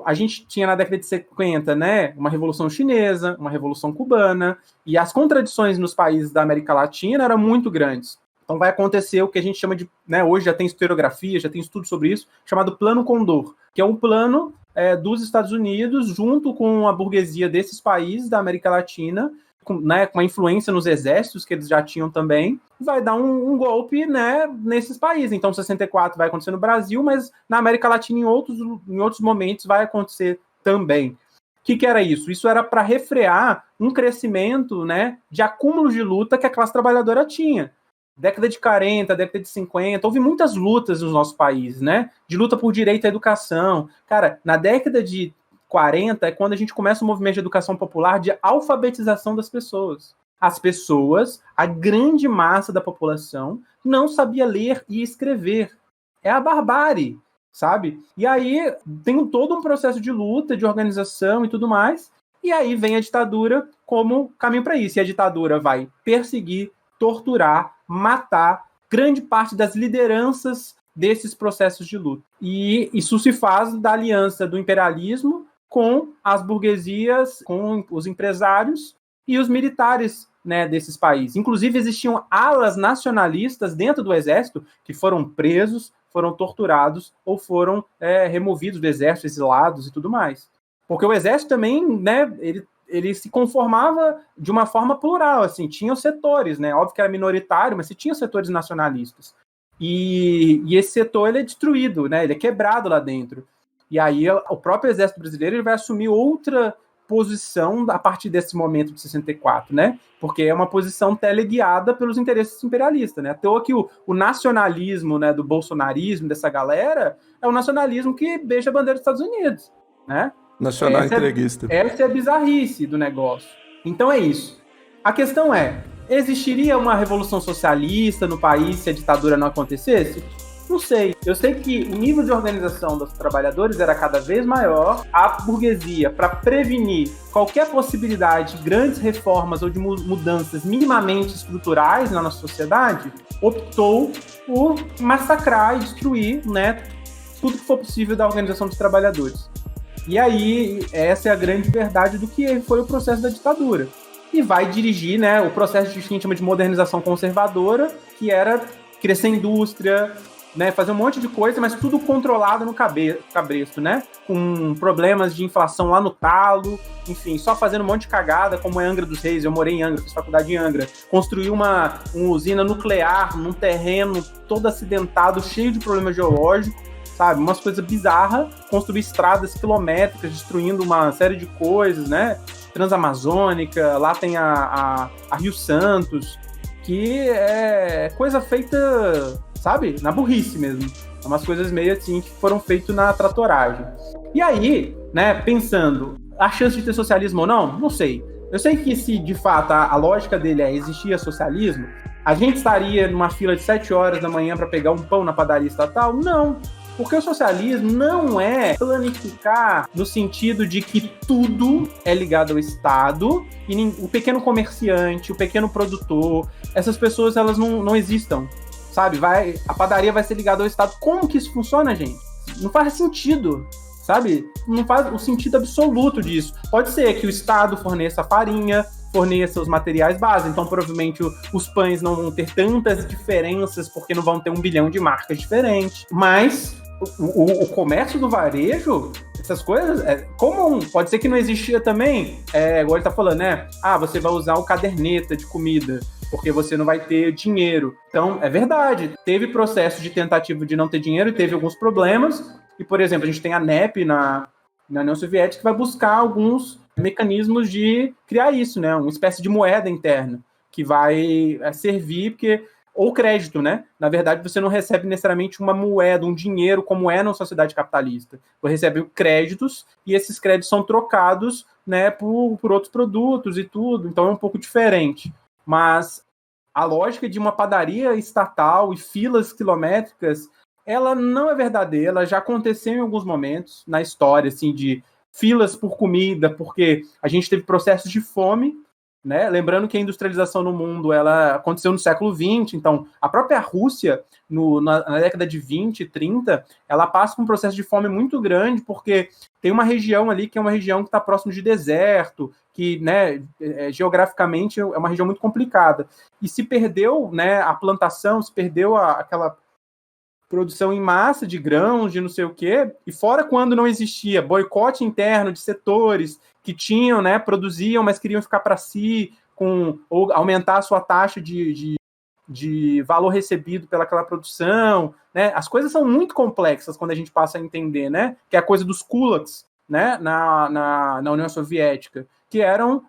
a gente tinha na década de 50, né, uma revolução chinesa, uma revolução cubana, e as contradições nos países da América Latina eram muito grandes. Então vai acontecer o que a gente chama de, né, hoje já tem historiografia, já tem estudo sobre isso, chamado Plano Condor, que é um plano dos Estados Unidos junto com a burguesia desses países da América Latina, com uma influência nos exércitos que eles já tinham também, vai dar um golpe, né, nesses países. Então 64 vai acontecer no Brasil, mas na América Latina em outros momentos vai acontecer também. O que era isso? Isso era para refrear um crescimento, né, de acúmulos de luta que a classe trabalhadora tinha. Década de 40, década de 50, houve muitas lutas nos nossos países, né? De luta por direito à educação. Cara, na década de 40 é quando a gente começa o movimento de educação popular de alfabetização das pessoas. As pessoas, a grande massa da população, não sabia ler e escrever. É a barbárie, sabe? E aí tem todo um processo de luta, de organização e tudo mais, e aí vem a ditadura como caminho para isso. E a ditadura vai perseguir, torturar, matar grande parte das lideranças desses processos de luta. E isso se faz da aliança do imperialismo com as burguesias, com os empresários e os militares, né, desses países. Inclusive, existiam alas nacionalistas dentro do exército que foram presos, foram torturados ou foram removidos do exército, exilados e tudo mais. Porque o exército também, né, ele se conformava de uma forma plural, assim, tinha os setores, né? Óbvio que era minoritário, mas se tinha setores nacionalistas. E esse setor ele é destruído, né? Ele é quebrado lá dentro. E aí o próprio exército brasileiro ele vai assumir outra posição a partir desse momento de 64, né? Porque é uma posição teleguiada pelos interesses imperialistas, né? À toa que o nacionalismo, né, do bolsonarismo, dessa galera, é o nacionalismo que beija a bandeira dos Estados Unidos, né? Nacional entreguista. Essa é a bizarrice do negócio. Então é isso. A questão é, existiria uma revolução socialista no país se a ditadura não acontecesse? Não sei. Eu sei que o nível de organização dos trabalhadores era cada vez maior. A burguesia, para prevenir qualquer possibilidade de grandes reformas ou de mudanças minimamente estruturais na nossa sociedade, optou por massacrar e destruir, né, tudo que for possível da organização dos trabalhadores. E aí, essa é a grande verdade do que foi o processo da ditadura. E vai dirigir, né, o processo que a gente chama de modernização conservadora, que era crescer indústria, né, fazer um monte de coisa, mas tudo controlado no cabresto, né? Com problemas de inflação lá no talo, enfim, só fazendo um monte de cagada, como é Angra dos Reis. Eu morei em Angra, fiz faculdade em Angra. Construí uma usina nuclear num terreno todo acidentado, cheio de problemas geológicos, sabe? Umas coisas bizarras, construir estradas quilométricas, destruindo uma série de coisas, né? Transamazônica, lá tem a Rio Santos, que é coisa feita, sabe? Na burrice mesmo. É umas coisas meio assim que foram feitas na tratoragem. E aí, né, pensando, a chance de ter socialismo ou não? Não sei. Eu sei que se de fato a lógica dele é existir socialismo, a gente estaria numa fila de 7 horas da manhã para pegar um pão na padaria estatal? Não. Porque o socialismo não é planificar no sentido de que tudo é ligado ao Estado e o pequeno comerciante, o pequeno produtor, essas pessoas elas não existam, sabe? A padaria vai ser ligada ao Estado. Como que isso funciona, gente? Não faz sentido, sabe? Não faz o sentido absoluto disso. Pode ser que o Estado forneça a farinha, forneça os materiais básicos, então provavelmente os pães não vão ter tantas diferenças porque não vão ter 1 bilhão de marcas diferentes, mas o comércio do varejo, essas coisas, é comum. Pode ser que não existia também, igual ele tá falando, né? Ah, você vai usar o caderneta de comida. porque você não vai ter dinheiro. Então, é verdade, teve processo de tentativa de não ter dinheiro e teve alguns problemas, e, por exemplo, a gente tem a NEP na União Soviética que vai buscar alguns mecanismos de criar isso, né? Uma espécie de moeda interna que vai servir, porque ou crédito, né? Na verdade, você não recebe necessariamente uma moeda, um dinheiro, como é na sociedade capitalista. Você recebe créditos e esses créditos são trocados, né, por outros produtos e tudo. Então, é um pouco diferente. Mas a lógica de uma padaria estatal e filas quilométricas, ela não é verdadeira. Ela já aconteceu em alguns momentos na história, assim, de filas por comida, porque a gente teve processos de fome, né? Lembrando que a industrialização no mundo ela aconteceu no século XX, então a própria Rússia, na década de 20 e 30, ela passa por um processo de fome muito grande, porque tem uma região ali que é uma região que está próximo de deserto, que, né, geograficamente é uma região muito complicada. E se perdeu, né, a plantação, se perdeu aquela produção em massa de grãos, de não sei o quê, e fora quando não existia boicote interno de setores que tinham, né, produziam, mas queriam ficar para si, ou aumentar a sua taxa de valor recebido pelaquela produção, né? As coisas são muito complexas quando a gente passa a entender, né? Que é a coisa dos kulaks, né, na União Soviética, que eram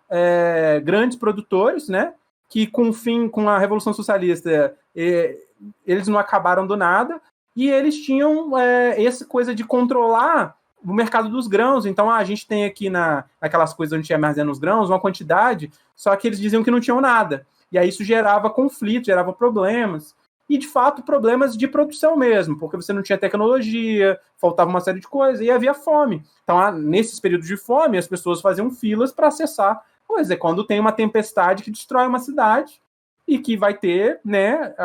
grandes produtores, né? Que com a Revolução Socialista, eles não acabaram do nada, e eles tinham essa coisa de controlar o mercado dos grãos. Então, a gente tem aqui naquelas coisas onde a gente armazena os grãos, uma quantidade, só que eles diziam que não tinham nada. E aí isso gerava conflito, gerava problemas. E, de fato, problemas de produção mesmo, porque você não tinha tecnologia, faltava uma série de coisas, e havia fome. Então, nesses períodos de fome, as pessoas faziam filas para acessar. Pois é, quando tem uma tempestade que destrói uma cidade, e que vai ter, né,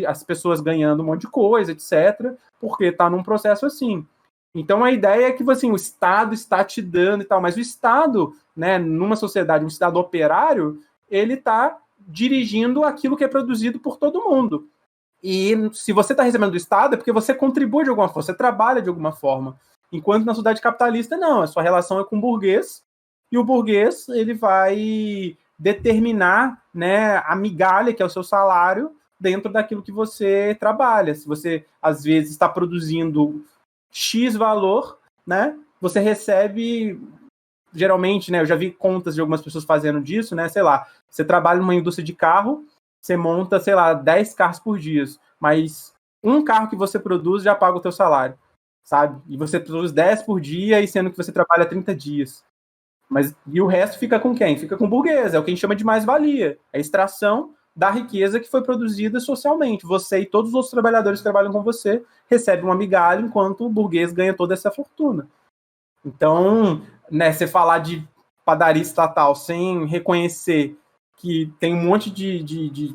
as pessoas ganhando um monte de coisa, etc., porque está num processo assim. Então, a ideia é que, assim, o Estado está te dando e tal, mas o Estado, né, numa sociedade, um Estado operário, ele está dirigindo aquilo que é produzido por todo mundo. E se você está recebendo do Estado, é porque você contribui de alguma forma, você trabalha de alguma forma. Enquanto na sociedade capitalista, não, a sua relação é com o burguês, e o burguês, ele vai determinar, né, a migalha, que é o seu salário, dentro daquilo que você trabalha. Se você, às vezes, está produzindo X valor, né, você recebe, geralmente, né, eu já vi contas de algumas pessoas fazendo disso, né, sei lá, você trabalha numa indústria de carro, você monta, sei lá, 10 carros por dia, mas um carro que você produz já paga o teu salário, sabe? E você produz 10 por dia, e sendo que você trabalha 30 dias. E o resto fica com quem? Fica com o burguês, é o que a gente chama de mais-valia. É a extração da riqueza que foi produzida socialmente. Você e todos os outros trabalhadores que trabalham com você recebem uma migalha, enquanto o burguês ganha toda essa fortuna. Então, né, você falar de padaria estatal sem reconhecer que tem um monte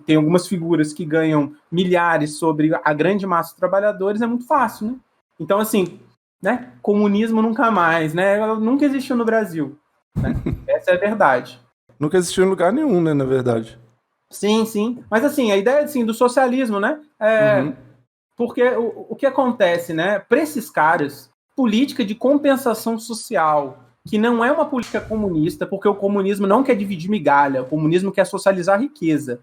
tem algumas figuras que ganham milhares sobre a grande massa de trabalhadores é muito fácil, né? Então, assim, né, comunismo nunca mais, né? Nunca existiu no Brasil. Né? Essa é a verdade. Nunca existiu em lugar nenhum, né, na verdade. Sim, sim. Mas, assim, a ideia, assim, do socialismo, né? Porque o que acontece, né? Para esses caras, política de compensação social, que não é uma política comunista, porque o comunismo não quer dividir migalha, o comunismo quer socializar a riqueza.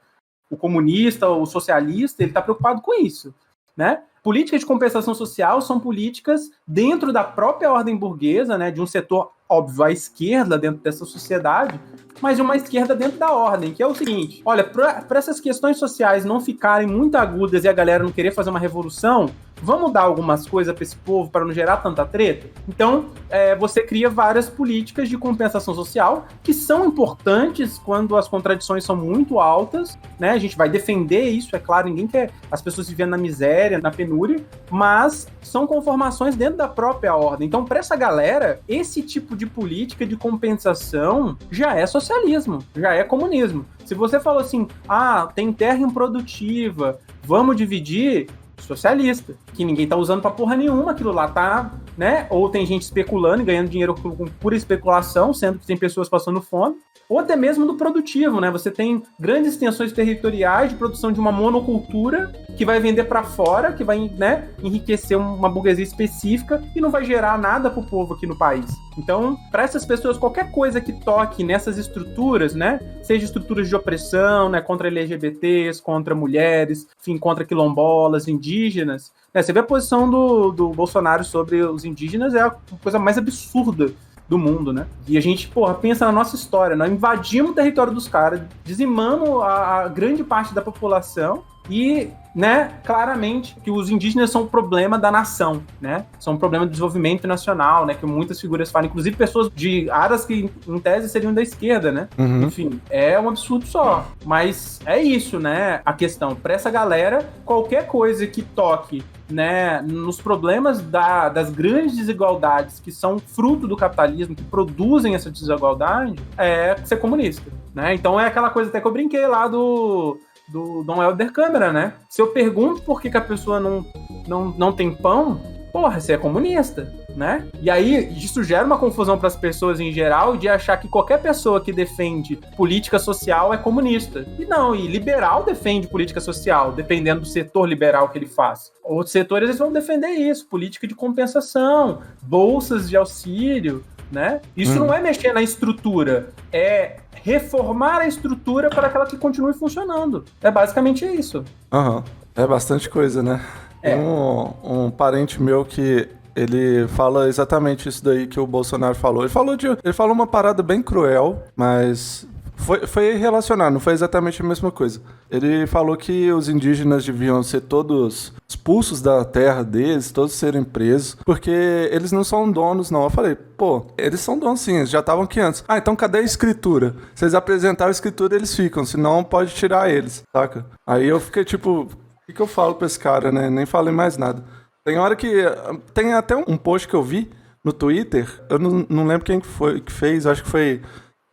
O comunista, o socialista, ele está preocupado com isso, né? Políticas de compensação social são políticas dentro da própria ordem burguesa, né, de um setor, óbvio, à esquerda dentro dessa sociedade, mas de uma esquerda dentro da ordem, que é o seguinte, olha, para essas questões sociais não ficarem muito agudas e a galera não querer fazer uma revolução, vamos dar algumas coisas para esse povo para não gerar tanta treta? Então, você cria várias políticas de compensação social que são importantes quando as contradições são muito altas, né? A gente vai defender isso, é claro, ninguém quer as pessoas vivendo na miséria, na penúria, mas são conformações dentro da própria ordem. Então, para essa galera, esse tipo de política de compensação já é socialismo, já é comunismo. Se você falou assim, tem terra improdutiva, vamos dividir, socialista, que ninguém tá usando pra porra nenhuma, aquilo lá tá, né, ou tem gente especulando e ganhando dinheiro com pura especulação, sendo que tem pessoas passando fome, ou até mesmo do produtivo, né, você tem grandes extensões territoriais de produção de uma monocultura que vai vender pra fora, que vai, né, enriquecer uma burguesia específica e não vai gerar nada pro povo aqui no país. Então, para essas pessoas, qualquer coisa que toque nessas estruturas, né, seja estruturas de opressão, né, contra LGBTs, contra mulheres, enfim, contra quilombolas, indígenas, né, você vê a posição do Bolsonaro sobre os indígenas, é a coisa mais absurda do mundo, né? E a gente, pensa na nossa história, nós invadimos o território dos caras, dizimamos a grande parte da população e, né, claramente que os indígenas são um problema da nação, né? São um problema do desenvolvimento nacional, né? Que muitas figuras falam, inclusive pessoas de áreas que, em tese, seriam da esquerda, né? Uhum. Enfim, é um absurdo só. Mas é isso, né? A questão. Para essa galera, qualquer coisa que toque, né, nos problemas das grandes desigualdades que são fruto do capitalismo, que produzem essa desigualdade, é ser comunista, né? Então é aquela coisa até que eu brinquei lá do Dom Helder Câmara, né? Se eu pergunto por que a pessoa não tem pão, você é comunista, né? E aí isso gera uma confusão para as pessoas em geral de achar que qualquer pessoa que defende política social é comunista. E liberal defende política social, dependendo do setor liberal que ele faz. Outros setores eles vão defender isso, política de compensação, bolsas de auxílio, né? Isso não é mexer na estrutura, é reformar a estrutura para que ela continue funcionando. É basicamente isso. Aham. É bastante coisa, né? Tem um parente meu que ele fala exatamente isso daí que o Bolsonaro falou. Ele falou uma parada bem cruel, mas foi relacionado, não foi exatamente a mesma coisa. Ele falou que os indígenas deviam ser todos expulsos da terra deles, todos serem presos, porque eles não são donos, não. Eu falei, eles são donos sim, eles já estavam aqui antes. Então cadê a escritura? Se eles apresentaram a escritura, eles ficam, senão pode tirar eles, saca? Aí eu fiquei tipo, o que eu falo pra esse cara, né? Nem falei mais nada. Tem hora que... Tem até um post que eu vi no Twitter, eu não lembro quem foi que fez, acho que foi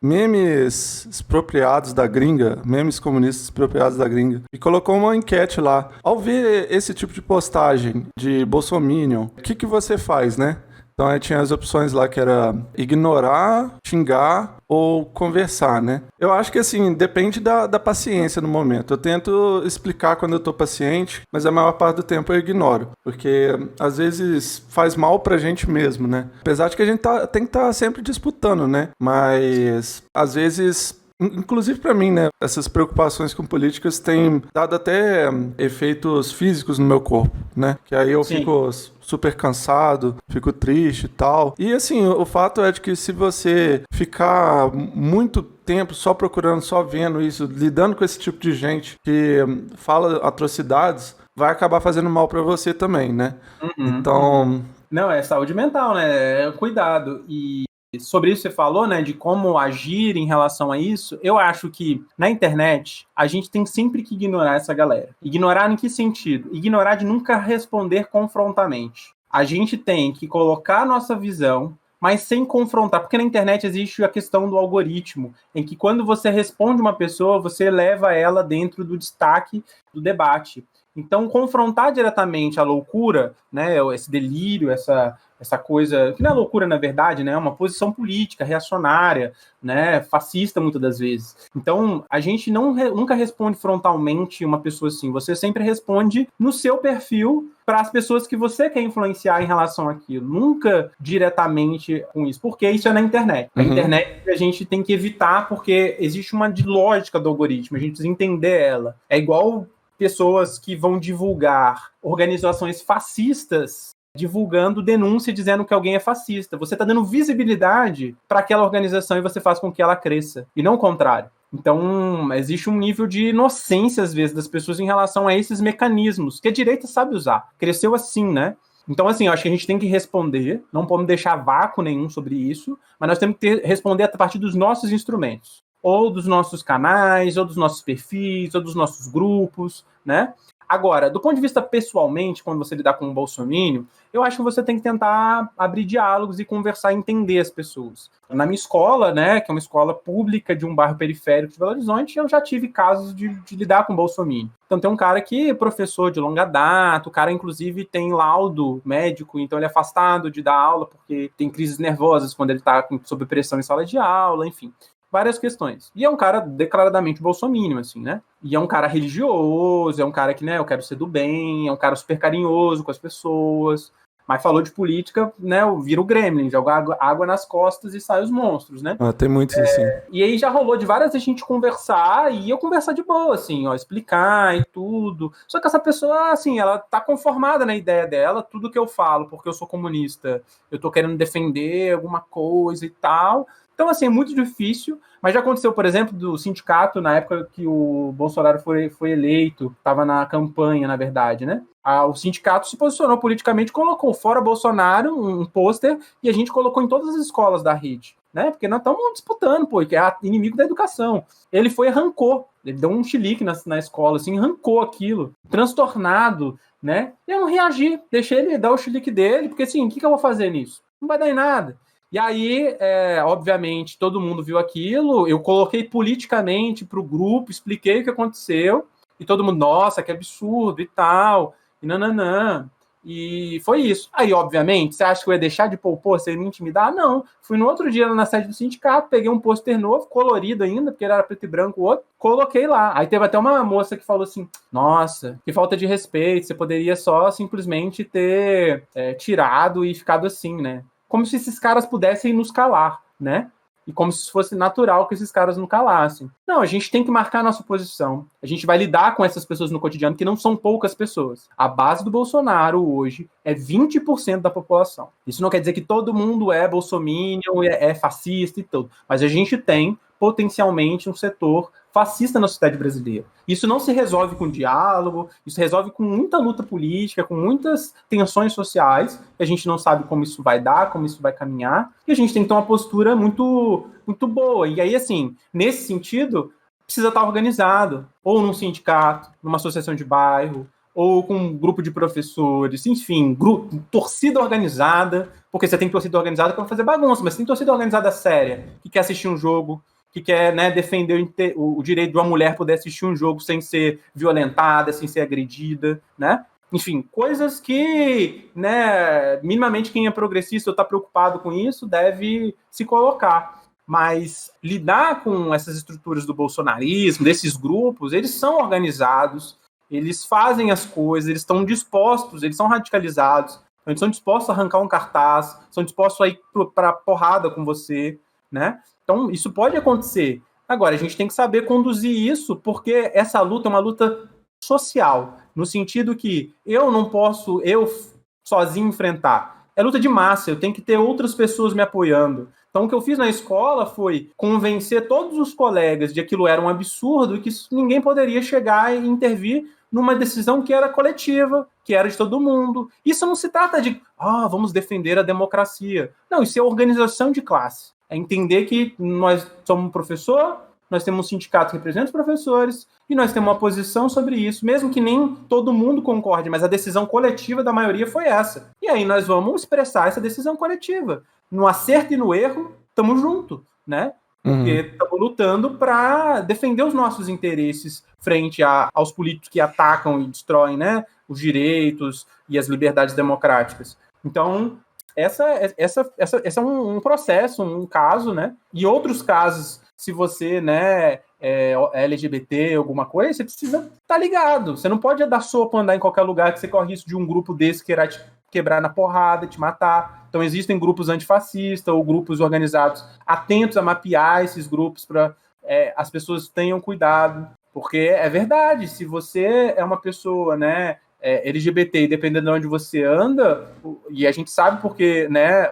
Memes Expropriados da Gringa, Memes Comunistas Expropriados da Gringa, e colocou uma enquete lá. Ao ver esse tipo de postagem de bolsominion, o que você faz, né? Então aí tinha as opções lá que era ignorar, xingar ou conversar, né? Eu acho que assim, depende da paciência no momento. Eu tento explicar quando eu tô paciente, mas a maior parte do tempo eu ignoro. Porque às vezes faz mal pra gente mesmo, né? Apesar de que a gente tem que estar sempre disputando, né? Mas às vezes... Inclusive pra mim, né? Essas preocupações com políticas têm dado até efeitos físicos no meu corpo, né? Que aí eu fico super cansado, fico triste e tal. E assim, o fato é de que se você ficar muito tempo só procurando, só vendo isso, lidando com esse tipo de gente que fala atrocidades, vai acabar fazendo mal pra você também, né? Então... Não, é saúde mental, né? É cuidado. E sobre isso você falou, né, de como agir em relação a isso. Eu acho que na internet a gente tem sempre que ignorar essa galera. Ignorar em que sentido? Ignorar de nunca responder confrontamente. A gente tem que colocar a nossa visão, mas sem confrontar, porque na internet existe a questão do algoritmo, em que quando você responde uma pessoa, você leva ela dentro do destaque do debate. Então, confrontar diretamente a loucura, né, esse delírio, essa coisa, que não é loucura na verdade, né, é uma posição política, reacionária, né, fascista muitas das vezes. Então, a gente nunca responde frontalmente uma pessoa assim, você sempre responde no seu perfil para as pessoas que você quer influenciar em relação àquilo, nunca diretamente com isso, porque isso é na internet. Na internet a gente tem que evitar, porque existe uma lógica do algoritmo, a gente precisa entender ela. É igual pessoas que vão divulgar organizações fascistas divulgando denúncia dizendo que alguém é fascista. Você está dando visibilidade para aquela organização e você faz com que ela cresça, e não o contrário. Então, existe um nível de inocência, às vezes, das pessoas em relação a esses mecanismos, que a direita sabe usar. Cresceu assim, né? Então, assim, eu acho que a gente tem que responder, não podemos deixar vácuo nenhum sobre isso, mas nós temos que responder a partir dos nossos instrumentos. Ou dos nossos canais, ou dos nossos perfis, ou dos nossos grupos, né? Agora, do ponto de vista pessoalmente, quando você lidar com um bolsominion, eu acho que você tem que tentar abrir diálogos e conversar e entender as pessoas. Na minha escola, né, que é uma escola pública de um bairro periférico de Belo Horizonte, eu já tive casos de lidar com bolsominion. Então tem um cara que é professor de longa data, o cara inclusive tem laudo médico, então ele é afastado de dar aula porque tem crises nervosas quando ele está sob pressão em sala de aula, enfim. Várias questões. E é um cara declaradamente bolsominion, assim, né? E é um cara religioso, é um cara que, né, eu quero ser do bem, é um cara super carinhoso com as pessoas, Mas falou de política, né? Vira o Gremlin, joga água nas costas e sai os monstros, né? Tem muitos assim. E aí já rolou de várias vezes a gente conversar e eu conversar de boa, assim, ó, explicar e tudo. Só que essa pessoa, assim, ela tá conformada na ideia dela, tudo que eu falo, porque eu sou comunista, eu tô querendo defender alguma coisa e tal. Então, assim, é muito difícil, mas já aconteceu, por exemplo, do sindicato, na época que o Bolsonaro foi eleito, estava na campanha, na verdade, né? O sindicato se posicionou politicamente, colocou fora Bolsonaro um pôster e a gente colocou em todas as escolas da rede, né? Porque nós estamos disputando, pô, que é inimigo da educação. Ele foi e arrancou, ele deu um chilique na escola, assim, arrancou aquilo, transtornado, né? Eu não reagi, deixei ele dar o chilique dele, porque assim, o que eu vou fazer nisso? Não vai dar em nada. E aí, obviamente, todo mundo viu aquilo, eu coloquei politicamente para o grupo, expliquei o que aconteceu, e todo mundo, nossa, que absurdo e tal, e nananã. E foi isso. Aí, obviamente, você acha que eu ia deixar de pôr o pôster e me intimidar? Não. Fui no outro dia na sede do sindicato, peguei um pôster novo, colorido ainda, porque ele era preto e branco o outro, coloquei lá. Aí teve até uma moça que falou assim, nossa, que falta de respeito, você poderia só simplesmente ter tirado e ficado assim, né? Como se esses caras pudessem nos calar, né? E como se fosse natural que esses caras não calassem. Não, a gente tem que marcar a nossa posição. A gente vai lidar com essas pessoas no cotidiano, que não são poucas pessoas. A base do Bolsonaro hoje é 20% da população. Isso não quer dizer que todo mundo é bolsominion, é fascista e tudo. Mas a gente tem, potencialmente, um setor fascista na sociedade brasileira. Isso não se resolve com diálogo, isso se resolve com muita luta política, com muitas tensões sociais, que a gente não sabe como isso vai dar, como isso vai caminhar, e a gente tem que ter uma postura muito, muito boa. E aí, assim, nesse sentido, precisa estar organizado, ou num sindicato, numa associação de bairro, ou com um grupo de professores, enfim, torcida organizada, porque você tem torcida organizada para fazer bagunça, mas tem torcida organizada séria, que quer assistir um jogo, que quer, né, defender o direito de uma mulher poder assistir um jogo sem ser violentada, sem ser agredida, né? Enfim, coisas que, né, minimamente quem é progressista ou está preocupado com isso deve se colocar. Mas lidar com essas estruturas do bolsonarismo, desses grupos, eles são organizados, eles fazem as coisas, eles estão dispostos, eles são radicalizados, eles são dispostos a arrancar um cartaz, são dispostos a ir para porrada com você, né? Então, isso pode acontecer. Agora, a gente tem que saber conduzir isso, porque essa luta é uma luta social, no sentido que eu não posso, eu sozinho enfrentar. É luta de massa, eu tenho que ter outras pessoas me apoiando. Então, o que eu fiz na escola foi convencer todos os colegas de que aquilo era um absurdo e que ninguém poderia chegar e intervir numa decisão que era coletiva, que era de todo mundo. Isso não se trata de, vamos defender a democracia. Não, isso é organização de classe. É entender que nós somos um professor, nós temos um sindicato que representa os professores, e nós temos uma posição sobre isso, mesmo que nem todo mundo concorde, mas a decisão coletiva da maioria foi essa. E aí nós vamos expressar essa decisão coletiva. No acerto e no erro, estamos juntos, né? Porque estamos lutando para defender os nossos interesses frente aos políticos que atacam e destroem, né, os direitos e as liberdades democráticas. Então, essa é um processo, um caso, né? E outros casos, se você, né, é LGBT, alguma coisa, você precisa estar ligado. Você não pode dar sopa, andar em qualquer lugar que você corre risco de um grupo desse querer te quebrar na porrada, te matar. Então existem grupos antifascistas ou grupos organizados atentos a mapear esses grupos para as pessoas tenham cuidado. Porque é verdade, se você é uma pessoa, né, LGBT, e dependendo de onde você anda, e a gente sabe porque, né,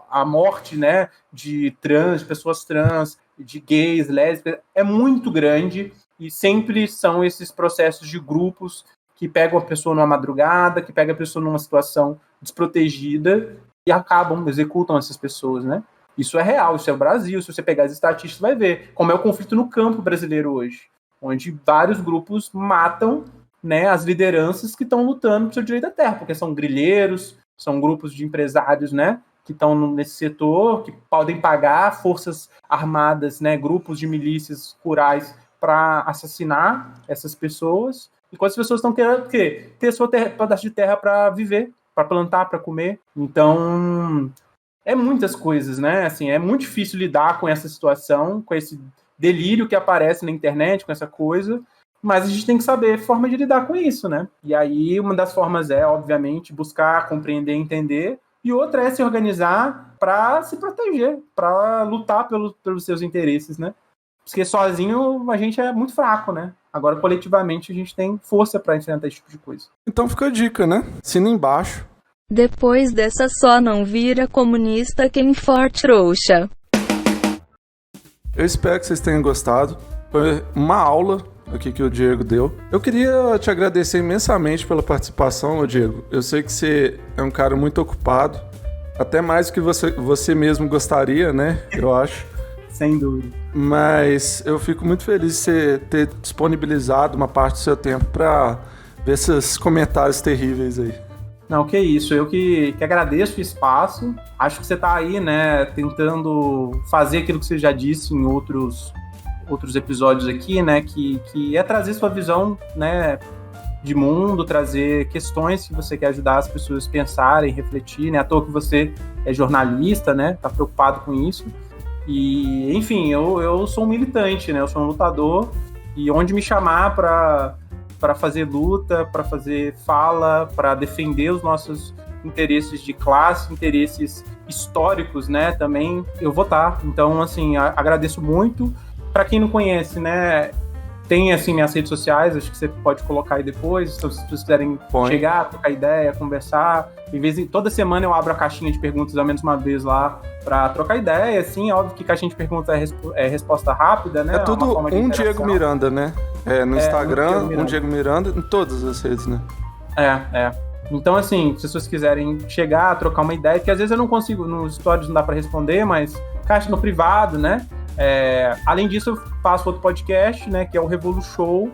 a morte, né, de pessoas trans, de gays, lésbicas, é muito grande, e sempre são esses processos de grupos que pegam a pessoa numa madrugada, que pegam a pessoa numa situação desprotegida e executam essas pessoas, né? Isso é real, isso é o Brasil. Se você pegar as estatísticas, vai ver como é o conflito no campo brasileiro hoje, onde vários grupos matam, né, as lideranças que estão lutando pelo seu direito à terra, porque são grileiros, são grupos de empresários, né, que estão nesse setor, que podem pagar forças armadas, né, grupos de milícias rurais para assassinar essas pessoas, enquanto as pessoas estão querendo o quê? Ter seu pedaço de terra para viver, para plantar, para comer. Então, é muitas coisas, né? Assim, é muito difícil lidar com essa situação, com esse delírio que aparece na internet, com essa coisa, Mas a gente tem que saber forma de lidar com isso, né? E aí uma das formas é, obviamente, buscar compreender, entender, e outra é se organizar para se proteger, para lutar pelos seus interesses, né? Porque sozinho a gente é muito fraco, né? Agora, coletivamente, a gente tem força para enfrentar esse tipo de coisa. Então fica a dica, né? Assina embaixo. Depois dessa só não vira comunista quem for trouxa. Eu espero que vocês tenham gostado. Foi uma aula aqui que o Diego deu. Eu queria te agradecer imensamente pela participação, Diego. Eu sei que você é um cara muito ocupado, até mais do que você mesmo gostaria, né? Eu acho. Sem dúvida. Mas eu fico muito feliz de você ter disponibilizado uma parte do seu tempo para ver esses comentários terríveis aí. Não, que isso. Eu que agradeço o espaço. Acho que você está aí, né, tentando fazer aquilo que você já disse em outros episódios aqui, né, que é trazer sua visão, né, de mundo, trazer questões que você quer ajudar as pessoas a pensarem, refletir, né, à toa que você é jornalista, né, tá preocupado com isso. E, enfim, eu sou um militante, né, eu sou um lutador, e onde me chamar para fazer luta, para fazer fala, para defender os nossos interesses de classe, interesses históricos, né, também eu vou estar. Então, assim, agradeço muito. Para quem não conhece, né, tem, assim, minhas redes sociais, acho que você pode colocar aí depois, se vocês quiserem chegar, trocar ideia, conversar. Toda semana eu abro a caixinha de perguntas ao menos uma vez lá para trocar ideia, assim, óbvio que caixinha de perguntas é resposta rápida, né? É tudo um Diego Miranda, né? No Instagram, um Diego Miranda, em todas as redes, né? Então, assim, se vocês quiserem chegar, trocar uma ideia, que às vezes eu não consigo, nos stories não dá para responder, mas caixa no privado, né? Além disso, eu faço outro podcast, né, que é o Revolu Show,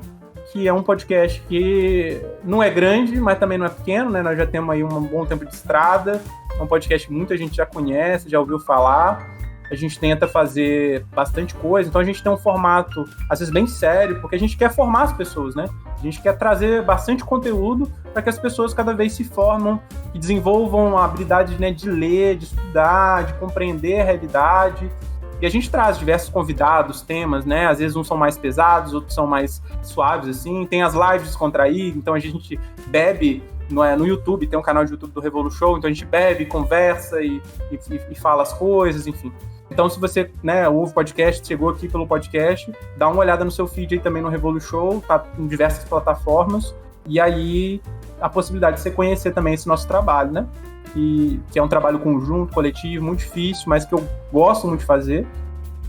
que é um podcast que não é grande, mas também não é pequeno, né? Nós já temos aí um bom tempo de estrada, é um podcast que muita gente já conhece, já ouviu falar. A gente tenta fazer bastante coisa, então a gente tem um formato, às vezes, bem sério, porque a gente quer formar as pessoas, né? A gente quer trazer bastante conteúdo para que as pessoas cada vez se formam e desenvolvam a habilidade, né, de ler, de estudar, de compreender a realidade. E a gente traz diversos convidados, temas, né? Às vezes uns são mais pesados, outros são mais suaves, assim. Tem as lives descontraídas, então a gente bebe no YouTube, tem um canal de YouTube do Revolu Show, então a gente bebe, conversa e fala as coisas, enfim. Então, se você, né, ouve podcast, chegou aqui pelo podcast, dá uma olhada no seu feed aí também no Revolu Show, tá em diversas plataformas, e aí a possibilidade de você conhecer também esse nosso trabalho, né? Que é um trabalho conjunto, coletivo, muito difícil, mas que eu gosto muito de fazer.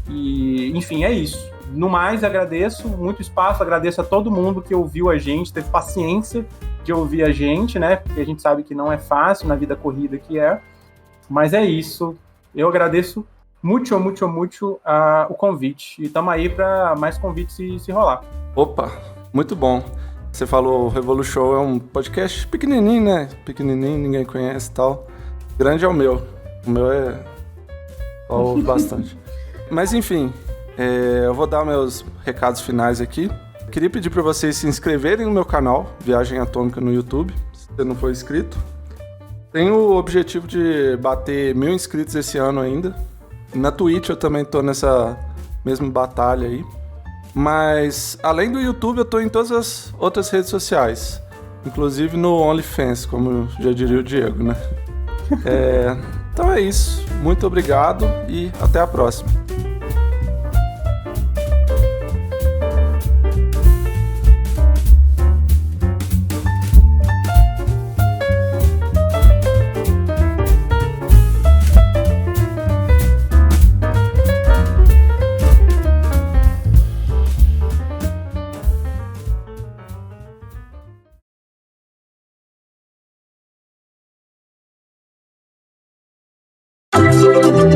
E, enfim, é isso. No mais, agradeço muito espaço, agradeço a todo mundo que ouviu a gente, teve paciência de ouvir a gente, né? Porque a gente sabe que não é fácil na vida corrida que é. Mas é isso. Eu agradeço muito o convite. E estamos aí para mais convites se rolar. Opa, muito bom. Você falou, o Revolu Show é um podcast pequenininho, né? Pequenininho, ninguém conhece e tal. Grande é o meu. O meu é... ouve bastante. Mas, enfim, eu vou dar meus recados finais aqui. Queria pedir para vocês se inscreverem no meu canal, Viagem Atômica, no YouTube, se você não for inscrito. Tenho o objetivo de bater 1000 inscritos esse ano ainda. Na Twitch eu também tô nessa mesma batalha aí. Mas, além do YouTube, eu tô em todas as outras redes sociais. Inclusive no OnlyFans, como já diria o Diego, né? Então é isso. Muito obrigado e até a próxima. We'll be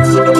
right back.